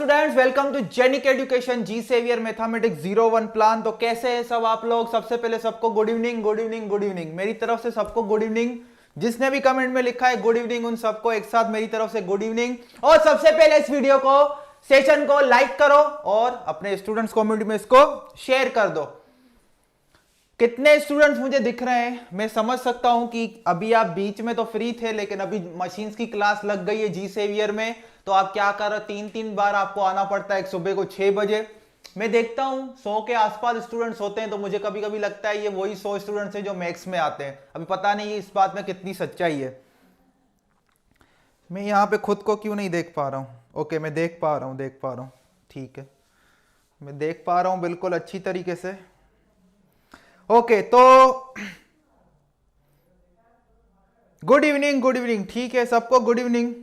Students, welcome to Genic education G saviour mathematics 01 plan. तो कैसे हैं सब आप लोग? सबसे पहले सबको good evening, good evening, good evening. मेरी तरफ से सबको गुड इवनिंग। जिसने भी कमेंट में लिखा है गुड इवनिंग, उन सबको एक साथ मेरी तरफ से गुड इवनिंग। और सबसे पहले इस वीडियो को, सेशन को लाइक करो और अपने स्टूडेंट्स कम्युनिटी में इसको शेयर कर दो। कितने स्टूडेंट्स मुझे दिख रहे हैं? मैं समझ सकता हूं कि अभी आप बीच में तो फ्री थे, लेकिन अभी मशीन्स की क्लास लग गई है जी सेवियर में, तो आप क्या कर रहे हो, 3-3 बार आपको आना पड़ता है। एक सुबह को 6 बजे मैं देखता हूं 100 के आसपास स्टूडेंट्स होते हैं, तो मुझे कभी कभी लगता है ये वही 100 स्टूडेंट्स हैं जो मैथ्स में आते हैं। अभी पता नहीं इस बात में कितनी सच्चाई है। मैं यहाँ पे खुद को क्यों नहीं देख पा रहा हूँ? ओके, मैं देख पा रहा हूँ, ठीक है, मैं देख पा रहा हूँ बिल्कुल अच्छी तरीके से। ओके, तो गुड इवनिंग, गुड इवनिंग, ठीक है सबको गुड इवनिंग।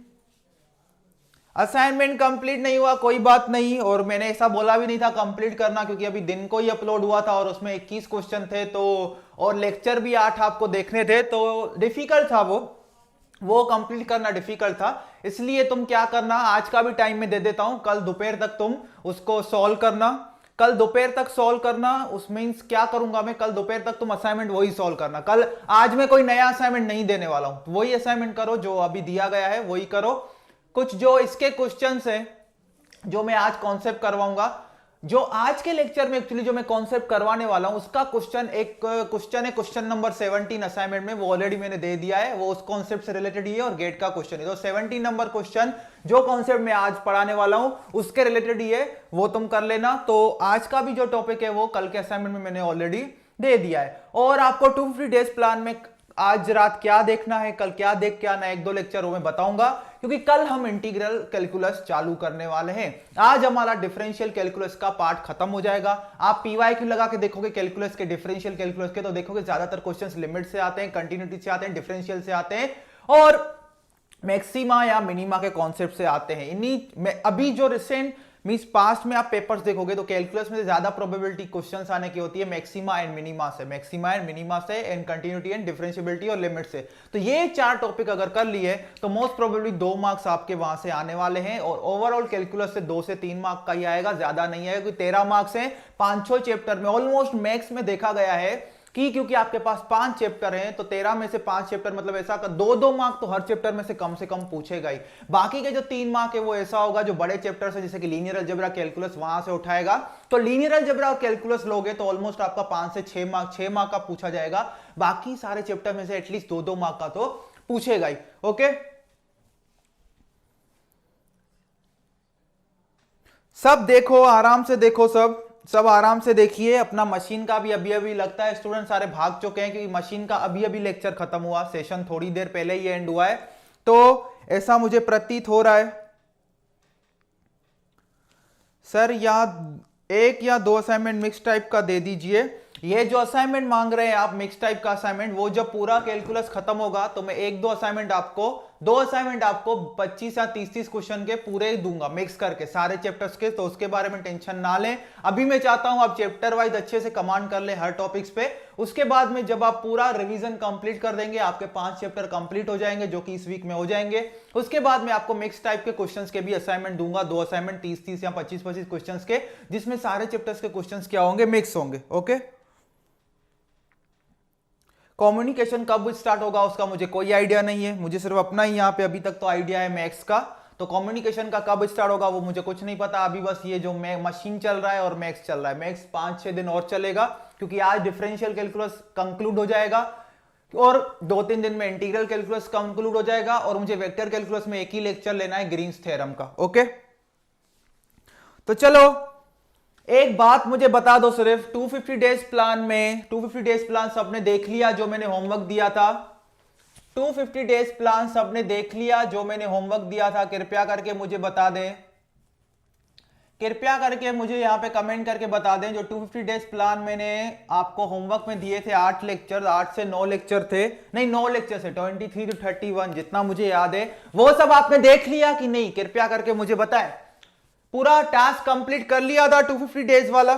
असाइनमेंट कंप्लीट नहीं हुआ, कोई बात नहीं, और मैंने ऐसा बोला भी नहीं था कंप्लीट करना, क्योंकि अभी दिन को ही अपलोड हुआ था और उसमें 21 क्वेश्चन थे, तो और लेक्चर भी 8 आपको देखने थे, तो डिफिकल्ट था वो कंप्लीट करना डिफिकल्ट था। इसलिए तुम क्या करना, आज का भी टाइम में दे देता हूं, कल दोपहर तक तुम उसको सॉल्व करना। कल दोपहर तक सॉल्व करना, उस मींस क्या करूंगा मैं, कल दोपहर तक तुम असाइनमेंट वही सॉल्व करना। आज मैं कोई नया असाइनमेंट नहीं देने वाला हूं, तो वही असाइनमेंट करो जो अभी दिया गया है, वही करो। कुछ जो इसके क्वेश्चंस हैं जो मैं आज कॉन्सेप्ट करवाऊंगा, जो आज के लेक्चर में एक्चुअली जो मैं कॉन्सेप्ट करवाने वाला हूं, उसका क्वेश्चन नंबर 17 असाइनमेंट में, वो ऑलरेडी मैंने दे दिया है, वो उस कॉन्सेप्ट से रिलेटेड ही है और गेट का क्वेश्चन है। तो 17 नंबर क्वेश्चन जो कॉन्सेप्ट मैं आज पढ़ाने वाला हूं उसके रिलेटेड ही है, वो तुम कर लेना। तो आज का भी जो टॉपिक है वो कल के असाइनमेंट में मैंने ऑलरेडी दे दिया है। और आपको 250 डेज प्लान में आज रात क्या देखना है, कल क्या देख के आना है, 1-2 लेक्चर वो मैं बताऊंगा, क्योंकि कल हम इंटीग्रल कैलकुलस चालू करने वाले हैं। आज हमारा डिफरेंशियल कैलकुलस का पार्ट खत्म हो जाएगा। आप पीवाईक्यू लगा के देखोगे कैलकुलस के, डिफरेंशियल कैलकुलस के, तो देखोगे ज्यादातर क्वेश्चंस लिमिट से आते हैं, कंटिन्यूटी से आते हैं, डिफरेंशियल से आते हैं और मैक्सिमा या मिनिमा के कॉन्सेप्ट से आते हैं। इन्हीं में अभी जो रिसेंट मींस पास्ट में आप पेपर्स देखोगे तो कैलकुलस में ज्यादा प्रोबेबिलिटी क्वेश्चंस आने की होती है मैक्सिमा एंड मिनिमा से, एंड कंटिन्यूटी एंड डिफरेंशिएबिलिटी और लिमिट से। तो ये 4 टॉपिक अगर कर लिए तो मोस्ट प्रोबेबली 2 मार्क्स आपके वहां से आने वाले हैं, और ओवरऑल कैलकुलस से 2 से 3 मार्क का ही आएगा, ज्यादा नहीं आएगा, क्योंकि 13 मार्क्स हैं 5-6 चैप्टर में। ऑलमोस्ट मैथ्स में देखा गया है कि क्योंकि आपके पास 5 चैप्टर हैं, तो 13 में से 5 चैप्टर मतलब ऐसा 2-2 मार्क तो हर चैप्टर में से कम पूछेगा ही। बाकी के जो 3 मार्क है वो ऐसा होगा जो बड़े चैप्टर से, जैसे कि लीनियर अलजेब्रा, कैलकुलस, वहां से उठाएगा। तो लीनियर अलजेब्रा और कैलकुलस लोगे तो ऑलमोस्ट आपका 5 से 6 मार्क का पूछा जाएगा। बाकी सारे चैप्टर में से एटलीस्ट 2-2 मार्क का तो पूछेगा ही। ओके, सब देखो, आराम से देखो, सब आराम से देखिए। अपना मशीन का भी अभी लगता है स्टूडेंट सारे भाग चुके हैं, क्योंकि मशीन का अभी लेक्चर खत्म हुआ, सेशन थोड़ी देर पहले ही एंड हुआ है, तो ऐसा मुझे प्रतीत हो रहा है। सर यहाँ 1 या 2 असाइनमेंट मिक्स टाइप का दे दीजिए। ये जो असाइनमेंट मांग रहे हैं आप मिक्स टाइप का असाइनमेंट, वो जब पूरा कैलकुलस खत्म होगा तो मैं 2 असाइनमेंट आपको 25 या 30 क्वेश्चन के पूरे दूंगा मिक्स करके सारे चैप्टर्स के, तो उसके बारे में टेंशन ना लें। अभी मैं चाहता हूं आप चैप्टर वाइज अच्छे से कमांड कर ले हर टॉपिक्स पे। उसके बाद में जब आप पूरा रिवीजन कंप्लीट कर देंगे, आपके 5 चैप्टर कंप्लीट हो जाएंगे, जो कि इस वीक में हो जाएंगे। उसके बाद में आपको मिक्स टाइप के क्वेश्चंस के भी असाइनमेंट दूंगा, 2 असाइनमेंट 30-30 या 25-25 क्वेश्चंस के, जिसमें सारे चैप्टर्स के क्वेश्चंस क्या होंगे, मिक्स होंगे। ओके, कम्युनिकेशन कब स्टार्ट होगा उसका मुझे कोई आइडिया नहीं है, मुझे सिर्फ अपना ही यहाँ पे अभी तक तो आइडिया है मैथ्स का। तो कम्युनिकेशन का कब स्टार्ट होगा वो मुझे कुछ नहीं पता अभी, बस ये जो मशीन चल रहा है और मैथ्स चल रहा है। मैथ्स 5-6 दिन और चलेगा, क्योंकि आज डिफरेंशियल कैलकुलस कंक्लूड हो जाएगा और 2-3 दिन में इंटीग्रल कैलकुलस कंक्लूड हो जाएगा, और मुझे वेक्टर कैलकुलस में एक ही लेक्चर लेना है, ग्रीन्स थ्योरम का। ओके, तो चलो एक बात मुझे बता दो सिर्फ, 250 डेज प्लान सबने देख लिया जो मैंने होमवर्क दिया था? 250 डेज प्लान सबने देख लिया जो मैंने होमवर्क दिया था? कृपया करके मुझे बता दें, कृपया करके मुझे यहां पे कमेंट करके बता दें। जो 250 डेज प्लान मैंने आपको होमवर्क में दिए थे, 8 लेक्चर, 8 से 9 लेक्चर थे, नहीं 9 लेक्चर से 23 to 31 जितना मुझे याद है, वो सब आपने देख लिया कि नहीं? कृपया करके मुझे बताएं। पूरा टास्क कंप्लीट कर लिया था 250 डेज वाला?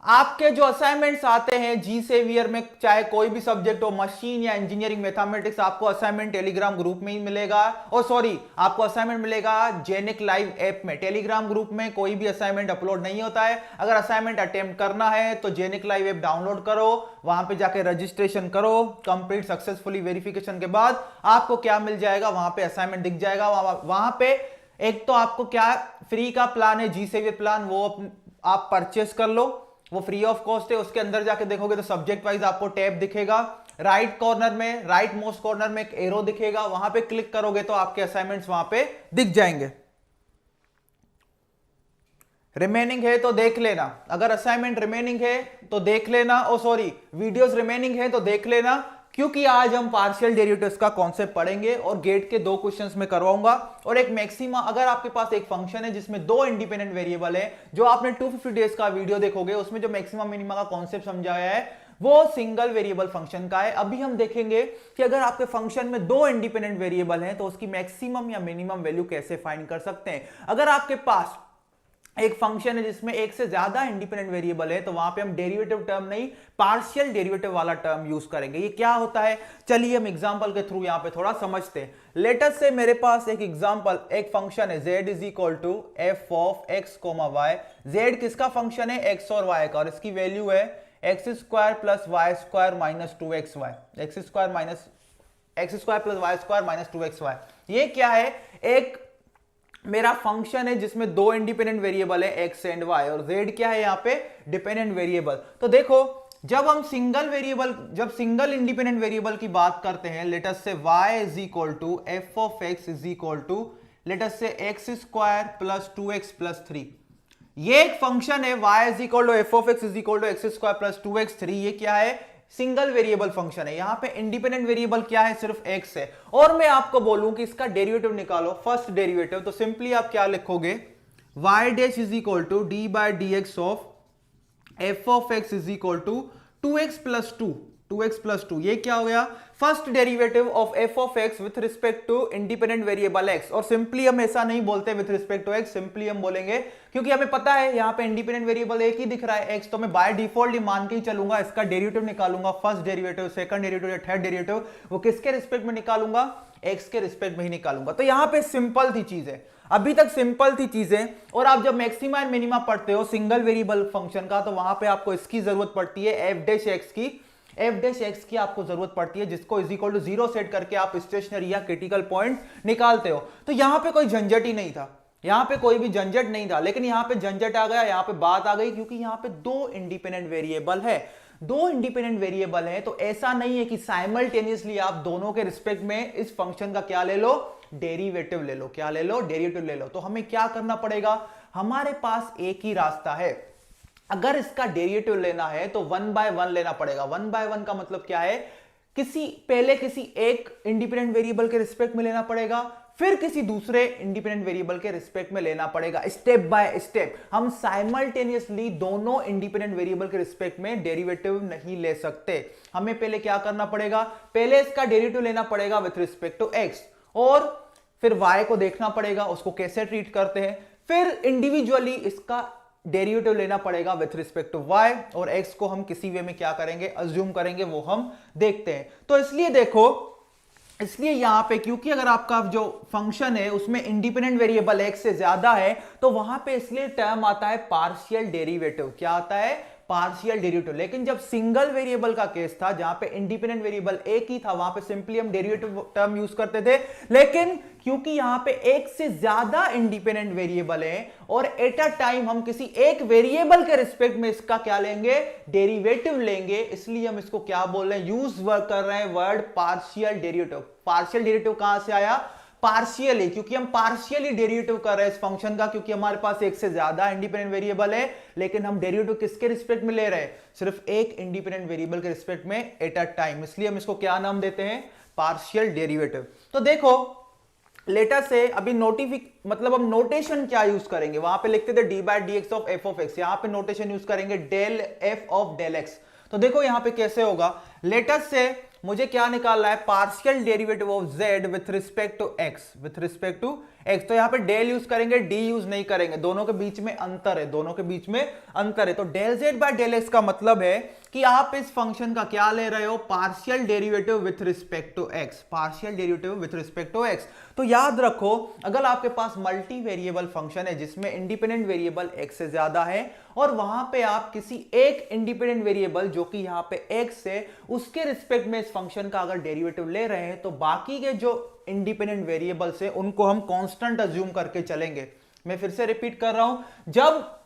आपके जो असाइनमेंट्स आते हैं जी सेवियर में, चाहे कोई भी सब्जेक्ट हो, मशीन या इंजीनियरिंग मैथमेटिक्स, आपको असाइनमेंट टेलीग्राम ग्रुप में ही मिलेगा। और सॉरी, आपको असाइनमेंट मिलेगा जेनिक लाइव ऐप में। टेलीग्राम ग्रुप में कोई भी असाइनमेंट अपलोड नहीं होता है। अगर असाइनमेंट अटेम्प्ट करना है तो जेनिक लाइव ऐप डाउनलोड करो, वहां पे जाके रजिस्ट्रेशन करो। कंप्लीट सक्सेसफुली वेरिफिकेशन के बाद आपको क्या मिल जाएगा, वहां पे असाइनमेंट दिख जाएगा। वहां पे एक तो आपको क्या फ्री का प्लान है, जी सेवियर प्लान, वो आप परचेस कर लो, वो फ्री ऑफ कॉस्ट है। उसके अंदर जाके देखोगे तो सब्जेक्ट वाइज आपको टैब दिखेगा, राइट कॉर्नर में, राइट मोस्ट कॉर्नर में एक एरो दिखेगा, वहां पे क्लिक करोगे तो आपके असाइनमेंट्स वहां पे दिख जाएंगे। रिमेनिंग है तो देख लेना, अगर असाइनमेंट रिमेनिंग है तो देख लेना, और सॉरी वीडियोस रिमेनिंग है तो देख लेना, क्योंकि आज हम पार्शियल डेरिवेटिव्स का कॉन्सेप्ट पढ़ेंगे और गेट के 2 क्वेश्चंस में करवाऊंगा। और एक मैक्सिमा, अगर आपके पास एक फंक्शन है जिसमें 2 इंडिपेंडेंट वेरिएबल है, जो आपने 250 डेज का वीडियो देखोगे उसमें जो मैक्सिमा मिनिमा का कॉन्सेप्ट समझाया है वो सिंगल वेरिएबल फंक्शन का है। अभी हम देखेंगे कि अगर आपके फंक्शन में 2 इंडिपेंडेंट वेरिएबल हैं तो उसकी मैक्सिमम या मिनिमम वैल्यू कैसे फाइंड कर सकते हैं। अगर आपके पास एक फंक्शन है जिसमें एक से ज्यादा इंडिपेंडेंट वेरिएबल है तो वहां पे हम डेरिवेटिव टर्म नहीं, पार्शियल डेरिवेटिव वाला टर्म यूज करेंगे। ये क्या होता है, चलिए हम एग्जांपल के थ्रू यहां पे थोड़ा समझते हैं। लेट अस से मेरे पास एक एग्जांपल, एक फंक्शन है z is equal to F of X comma Y. z किसका फंक्शन है, एक्स और वाई का, और इसकी वैल्यू है X square plus Y square minus 2xy, X square plus Y square minus 2xy। ये क्या है, एक मेरा फंक्शन है जिसमें 2 इंडिपेंडेंट वेरिएबल है x एंड y, और z क्या है यहाँ पे, डिपेंडेंट वेरिएबल। तो देखो जब हम सिंगल इंडिपेंडेंट वेरिएबल की बात करते हैं, late us say y is equal to F of X is equal to let us say X square plus 2x plus 3। ये एक फंक्शन है y is equal to F of X is equal to X square plus 2x 3। ये क्या है, single variable function है। यहां पे independent variable क्या है, सिर्फ x है। और मैं आपको बोलूं कि इसका डेरिवेटिव निकालो, फर्स्ट डेरिवेटिव, तो सिंपली आप क्या लिखोगे, y dash is equal to D by D x of F of X is equal to 2x plus 2। ये क्या हो गया, first derivative of F of X with respect to independent variable x। और simply हम ऐसा नहीं बोलते with respect to x, simply हम बोलेंगे क्योंकि हमें पता है यहां पे इंडिपेंडेंट वेरिएबल एक ही दिख रहा है x, तो मैं बाय डिफॉल्ट ही मान के ही चलूंगा, इसका डेरिवेटिव निकालूंगा, फर्स्ट डेरिवेटिव, सेकंड डेरिवेटिव या थर्ड डेरिवेटिव, वो किसके रिस्पेक्ट में निकालूंगा, x के रिस्पेक्ट में ही निकालूंगा। तो यहां पे सिंपल थी चीजें, अभी तक सिंपल थी चीजें। और आप जब मैक्सिमा एंड मिनिमा पढ़ते हो सिंगल वेरिएबल फंक्शन का, तो वहां पे आपको इसकी जरूरत पड़ती है, एफ डैश एक्स की आपको जरूरत पड़ती है, जिसको इज इक्वल टू 0 सेट करके आप स्टेशनरी या क्रिटिकल पॉइंट निकालते हो। तो यहां पे कोई झंझट ही नहीं था, यहां पे कोई भी झंझट नहीं था, लेकिन यहां पे झंझट आ गया, यहां पे बात आ गई, क्योंकि यहां पे 2 इंडिपेंडेंट वेरिएबल है। 2 इंडिपेंडेंट वेरिएबल है तो ऐसा नहीं है कि साइमल्टेनियसली आप दोनों के रिस्पेक्ट में इस फंक्शन का क्या ले लो, डेरिवेटिव ले लो। क्या ले लो, डेरिवेटिव ले लो। तो हमें क्या करना पड़ेगा, हमारे पास एक ही रास्ता है, अगर इसका डेरिवेटिव लेना है तो 1 बाय 1 लेना पड़ेगा। 1 बाय 1 का मतलब क्या है, पहले किसी एक इंडिपेंडेंट वेरिएबल के रिस्पेक्ट में लेना पड़ेगा, फिर किसी दूसरे इंडिपेंडेंट वेरिएबल के रिस्पेक्ट में लेना पड़ेगा, स्टेप बाय स्टेप। हम साइमल्टेनियसली दोनों इंडिपेंडेंट वेरिएबल के रिस्पेक्ट में डेरिवेटिव नहीं ले सकते। हमें पहले क्या करना पड़ेगा, पहले इसका डेरिवेटिव लेना पड़ेगा विथ रिस्पेक्ट टू एक्स, और फिर y को देखना पड़ेगा उसको कैसे ट्रीट करते हैं, फिर इंडिविजुअली इसका डेरिवेटिव लेना पड़ेगा विथ रिस्पेक्ट टू y, और x को हम किसी वे में क्या करेंगे, अज्यूम करेंगे, वो हम देखते हैं। तो इसलिए देखो, इसलिए यहां पे क्योंकि अगर आपका जो फंक्शन है उसमें इंडिपेंडेंट वेरिएबल x से ज्यादा है, तो वहां पे इसलिए टर्म आता है पार्शियल डेरिवेटिव। क्या आता है, पार्शियल डेरिवेटिव। लेकिन जब सिंगल वेरिएबल का केस था, जहां पे इंडिपेंडेंट वेरिएबल एक ही था, वहां पे सिंपली हम डेरिवेटिव टर्म यूज करते थे। लेकिन क्योंकि यहां पे एक से ज्यादा इंडिपेंडेंट वेरिएबल है और एट अ टाइम हम किसी एक वेरिएबल के रिस्पेक्ट में इसका क्या लेंगे, डेरिवेटिव लेंगे, इसलिए हम इसको क्या बोल रहे हैं, यूज कर रहे हैं word partial derivative. Partial derivative कहां से आया, पार्शियली, क्योंकि हम पार्शियली डेरिवेटिव कर रहे हैं इस फंक्शन का, क्योंकि हमारे पास एक से ज्यादा इंडिपेंडेंट वेरिएबल है, लेकिन हम डेरिवेटिव किसके रिस्पेक्ट में ले रहे हैं, सिर्फ एक इंडिपेंडेंट वेरिएबल के रिस्पेक्ट में एट अ टाइम, इसलिए हम इसको क्या नाम देते हैं, पार्शियल डेरिवेटिव। तो देखो लेटर से अभी मतलब हम नोटेशन क्या यूज करेंगे, वहां पे लिखते थे D by D x of F of X, यहां पे नोटेशन यूज करेंगे del F of del X. तो देखो यहां पे कैसे होगा, लेटर से मुझे क्या निकालना है, partial derivative of z with respect to x, with respect to x. तो यहाँ पे डेल यूज करेंगे, डी यूज नहीं करेंगे, दोनों के बीच में अंतर है, दोनों के बीच में अंतर है। तो del Z by del X का मतलब है कि आप इस फंक्शन का क्या ले रहे हो, partial derivative with respect to X, partial derivative with respect to x. तो याद रखो, अगर आपके पास मल्टी वेरिएबल फंक्शन है जिसमें इंडिपेंडेंट वेरिएबल एक्स से ज्यादा है और वहां पे आप किसी एक इंडिपेंडेंट वेरिएबल जो कि यहां पे एक्स है उसके रिस्पेक्ट में इस फंक्शन का अगर डेरिवेटिव ले रहे हैं, तो बाकी के जो इंडिपेंडेंट वेरिएबल्स है उनको हम कांस्टेंट अज्यूम करके चलेंगे। मैं फिर से रिपीट कर रहा हूं, जब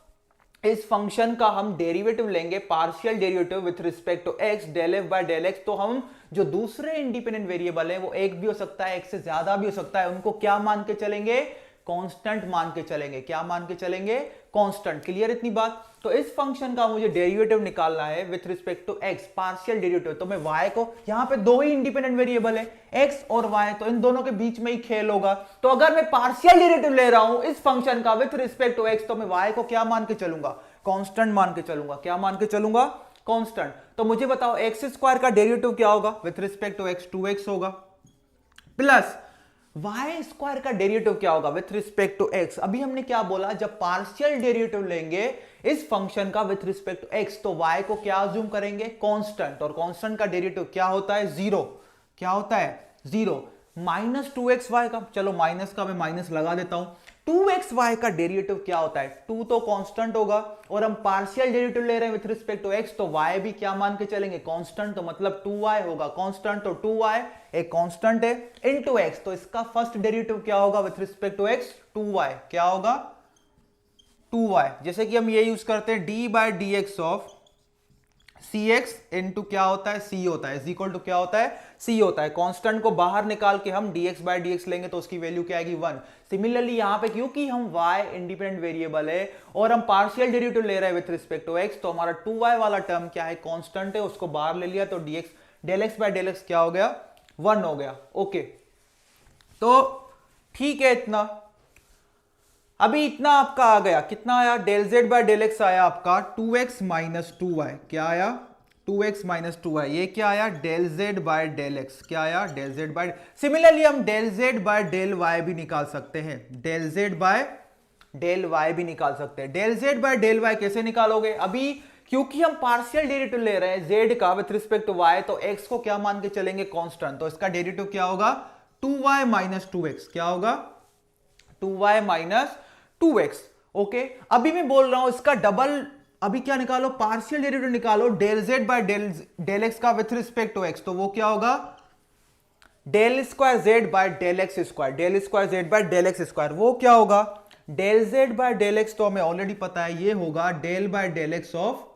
इस फंक्शन का हम डेरिवेटिव लेंगे, partial derivative with respect to X, del F by del X, तो हम जो दूसरे इंडिपेंडेंट वेरिएबल है वो एक भी हो सकता है, एक से ज्यादा भी हो सकता है, उनको क्या मान के चलेंगे, कांस्टेंट मान के चलेंगे। क्या मान के चलेंगे, कांस्टेंट। क्लियर इतनी बात। तो इस फंक्शन का मुझे डेरिवेटिव निकालना है with respect to X, partial derivative. तो मैं y को, यहां पे दो ही इंडिपेंडेंट वेरिएबल है x और y, तो इन दोनों के बीच में ही खेल होगा। तो अगर मैं पार्शियल डेरिवेटिव ले रहा हूं इस फंक्शन का विथ रिस्पेक्ट टू x, तो मैं y को क्या मान के चलूंगा, कांस्टेंट मान के चलूंगा। क्या मान के चलूंगा, कांस्टेंट। तो मुझे बताओ एक्स स्क्वायर का डेरिवेटिव क्या होगा with respect to x, 2x होगा, प्लस वाई स्क्वायर का डेरिवेटिव क्या होगा विथ रिस्पेक्ट टू एक्स। अभी हमने क्या बोला, जब पार्शियल डेरिवेटिव लेंगे इस फंक्शन का विथ रिस्पेक्ट टू एक्स, तो y को क्या अज्यूम करेंगे, कांस्टेंट, और कांस्टेंट का डेरिवेटिव क्या होता है, जीरो। क्या होता है, जीरो। माइनस 2xy का, चलो माइनस का मैं माइनस लगा देता हूं, 2xy का डेरिवेटिव क्या होता है, 2 तो कांस्टेंट होगा, और हम पार्शियल डेरिवेटिव ले रहे हैं विथ रिस्पेक्ट टू x, तो y भी क्या मान के चलेंगे, कांस्टेंट, तो मतलब 2y होगा कांस्टेंट, तो 2y एक कांस्टेंट है इनटू x, तो इसका फर्स्ट डेरिवेटिव क्या होगा with respect to x, 2y। क्या होगा, 2y। जैसे कि हम ये यूज करते हैं d by D x of C X into क्या होता है, c होता है, इज इक्वल टू क्या होता है, c होता है। कांस्टेंट को बाहर निकाल के हम dx बाय dx लेंगे तो उसकी वैल्यू क्या आएगी, 1। सिमिलरली यहां पे क्योंकि हम y इंडिपेंडेंट वेरिएबल है और हम पार्शियल डेरिवेटिव ले रहे हैं विथ रिस्पेक्ट टू x, तो हमारा 2y वाला टर्म क्या है, कांस्टेंट है, उसको बाहर ले लिया, तो dx del x by del x क्या हो गया, 1 हो गया। ओके, तो ठीक है इतना। अभी इतना आपका आ गया, कितना आया, del Z by del X आया आपका 2x माइनस 2y। क्या आया, 2x माइनस 2y। ये क्या आया, del Z by del X. क्या आया, डेल जेड बाय। सिमिलरली हम del Z by del y भी निकाल सकते हैं, del Z by del y भी निकाल सकते हैं। Del Z by del y कैसे निकालोगे, अभी क्योंकि हम पार्शियल डेरिवेटिव ले रहे हैं z का विथ रिस्पेक्ट टू y, तो x को क्या मान के चलेंगे, कांस्टेंट, तो इसका डेरिवेटिव क्या होगा, 2y माइनस 2x। क्या होगा, 2y माइनस 2x। ओके, अभी मैं बोल रहा हूं इसका डबल, अभी क्या निकालो, पार्शियल डेरिवेटिव निकालो del Z by del X का विथ रिस्पेक्ट टू एक्स, तो वो क्या होगा, del square Z by del x square, del square Z by del x square, वो क्या होगा, del Z by del X, तो हमें ऑलरेडी पता है ये होगा del by del X of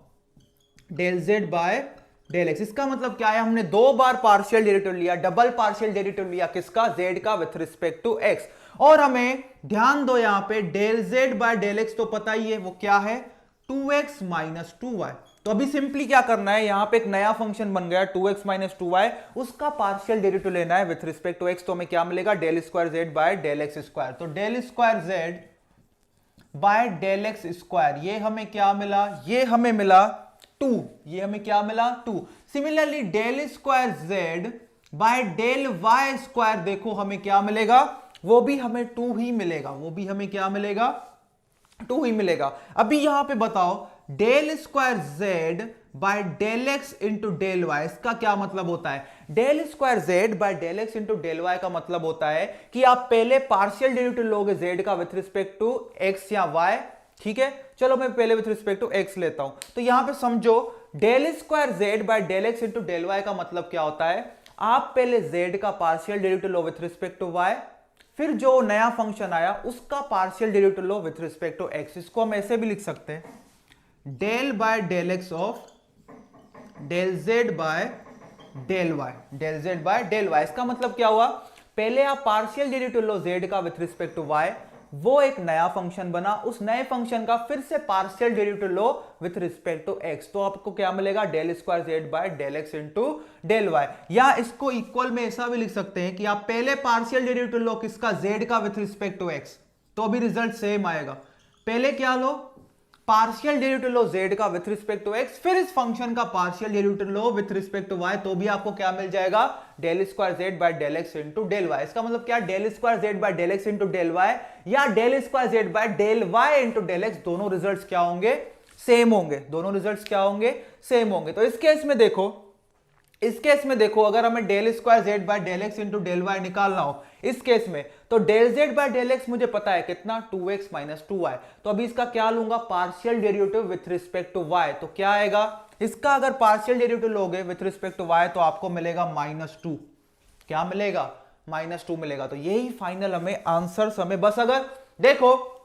del Z by del X. इसका मतलब क्या है, हमने दो बार पार्शियल डेरिवेटिव लिया, डबल पार्शियल डेरिवेटिव लिया, किसका, जेड का विथ रिस्पेक्ट टू एक्स। और हमें ध्यान दो यहां पे del Z by del X तो पता ही है वो क्या है, 2x माइनस 2y। तो अभी सिंपली क्या करना है, यहां पे एक नया फंक्शन बन गया 2x माइनस 2y, उसका पार्शियल डेरिवेटिव लेना है विथ रिस्पेक्ट टू x, तो हमें क्या मिलेगा, del square Z by del x square. तो del square Z by del x square, ये हमें क्या मिला, ये हमें मिला 2, ये हमें क्या मिला, 2। Similarly del square Z by del Y square, देखो हमें क्या मिलेगा, वो भी हमें 2 ही मिलेगा, वो भी हमें क्या मिलेगा, 2 ही मिलेगा। अभी यहां पे बताओ del square Z by del x into del Y, इसका क्या मतलब होता है, del square Z by del x into del Y का मतलब होता है कि आप पहले पार्शियल डेरिवेटिव लोगे जेड का विथ रिस्पेक्ट टू एक्स या वाई, ठीक है। चलो मैं पहले विथ रिस्पेक्ट टू एक्स लेता हूं, तो यहां पे समझो del square Z by del x into del Y का मतलब क्या होता है, आप पहले जेड का पार्शियल डेरिवेटिव लो विथ रिस्पेक्ट टू वाई, फिर जो नया फंक्शन आया उसका पार्शियल डेरिवेटिव लो विथ रिस्पेक्ट टू एक्स। इसको हम ऐसे भी लिख सकते हैं, del by del X of del Z by del Y, del Z by del Y. इसका मतलब क्या हुआ, पहले आप पार्शियल डेरिवेटिव लो जेड का विथ रिस्पेक्ट टू वाई, वो एक नया फंक्शन बना, उस नए फंक्शन का फिर से पार्शियल डेरिवेटिव लो विथ रिस्पेक्ट टू एक्स, तो आपको क्या मिलेगा, del square Z by del x into del Y. या इसको इक्वल में ऐसा भी लिख सकते हैं कि आप पहले पार्शियल डेरिवेटिव लो किसका, जेड का विथ रिस्पेक्ट टू एक्स, तो भी रिजल्ट सेम आएगा। पहले क्या लो, पार्शियल डेरिवेटिव लो जेड का विथ रिस्पेक्ट टू एक्स, फिर इस फंक्शन का पार्शियल डेरिवेटिव लो विथ रिस्पेक्ट टू वाई, तो भी आपको क्या मिल जाएगा, del square Z by del x into del Y. इसका मतलब क्या, del square Z by del x into del Y या del square Z by del y into del x, दोनों रिजल्ट्स क्या होंगे, सेम होंगे। दोनों रिजल्ट्स क्या होंगे, सेम होंगे। तो इस केस में देखो, अगर हमें del square Z by del x into del Y निकालना हो इस केस में, तो del Z by del X मुझे पता है कितना, 2x माइनस 2y। तो अभी इसका क्या लूंगा, partial derivative with respect to y। तो क्या आएगा इसका, अगर पार्शियल डेरिवेटिव लोगे विथ रिस्पेक्ट टू y तो आपको मिलेगा -2। क्या मिलेगा, -2 मिलेगा। तो यही फाइनल हमें आंसर हमें बस, अगर देखो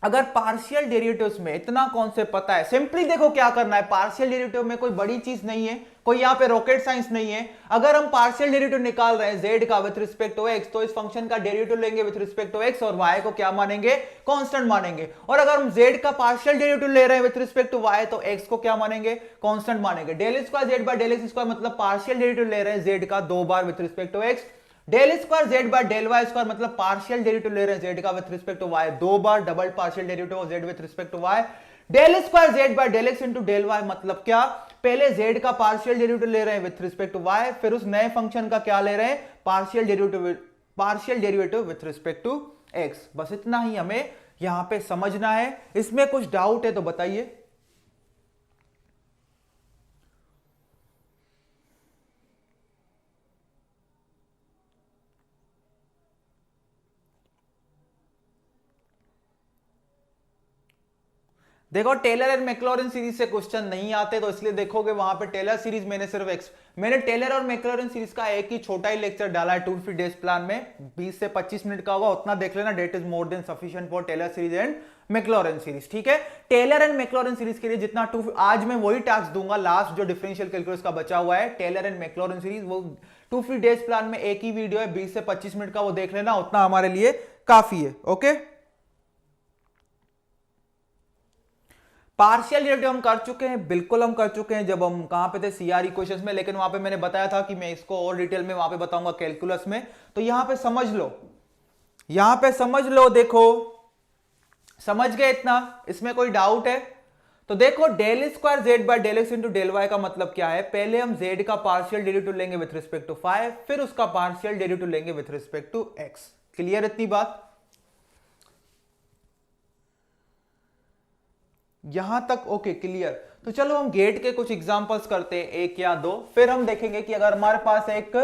अगर पार्शियल डेरिवेटिव्स में इतना कॉन्सेप्ट पता है, सिंपली देखो क्या करना है, पार्शियल डेरिवेटिव में कोई बड़ी चीज नहीं है, कोई यहां पे रॉकेट साइंस नहीं है। अगर हम पार्शियल डेरिवेटिव निकाल रहे हैं z का विथ रिस्पेक्ट टू x, तो इस फंक्शन का डेरिवेटिव लेंगे विथ रिस्पेक्ट टू x और y को क्या मानेंगे, कांस्टेंट मानेंगे। और अगर हम z का पार्शियल डेरिवेटिव ले रहे हैं विथ रिस्पेक्ट टू y, तो x को क्या मानेंगे, कांस्टेंट मानेंगे। Del square Z by del x square मतलब पार्शियल डेरिवेटिव ले रहे हैं z का 2 बार with respect to x। Del square Z by del Y square मतलब पार्शियल डेरिवेटिव ले रहे हैं जेड का विथ रिस्पेक्ट टू वाई 2 बार, double partial derivative of z with respect to y. Del square Z by del x into del Y मतलब क्या, पहले Z का पार्शियल डेरिवेटिव ले रहे हैं विथ रिस्पेक्ट टू वाई, फिर उस नए फंक्शन का क्या ले रहे हैं, partial derivative with respect to X. बस इतना ही हमें यहां पे समझना है। इसमें कुछ डाउट है तो बताइए। देखो टेलर एंड मैक्लॉरिन सीरीज से क्वेश्चन नहीं आते, तो इसलिए देखोगे वहां पे टेलर सीरीज मैंने टेलर और मैक्लॉरिन सीरीज का एक ही छोटा ही लेक्चर डाला है 250 डेज प्लान में, 20 से 25 मिनट का होगा, उतना देख लेना। That is more than sufficient for Taylor series and Maclaurin series. ठीक है, टेलर एंड मैक्लॉरिन सीरीज के लिए जितना आज मैं वही टास्क दूंगा, लास्ट जो डिफरेंशियल कैलकुलस का बचा हुआ है टेलर एंड मैक्लॉरिन सीरीज, वो 250 डेज प्लान में एक ही वीडियो है 20 से 25 मिनट का, वो देख लेना, उतना हमारे लिए काफी है। ओके, पार्शियल डेरिवेटिव हम कर चुके हैं, बिल्कुल हम कर चुके हैं, जब हम कहां पे थे, सीआर इक्वेशंस में, लेकिन वहां पे मैंने बताया था कि मैं इसको और डिटेल में वहां पे बताऊंगा कैलकुलस में। तो यहां पे समझ लो, देखो समझ गए इतना, इसमें कोई डाउट है तो देखो, del square Z by del x into del Y का मतलब क्या है, पहले हम जेड का पार्शियल डेरिवेटिव लेंगे विथ रिस्पेक्ट टू 5, फिर उसका पार्शियल डेरिवेटिव लेंगे with respect to X. Clear इतनी बात, यहां तक ओके क्लियर। तो चलो हम गेट के कुछ एग्जांपल्स करते हैं, एक या दो, फिर हम देखेंगे कि अगर हमारे पास एक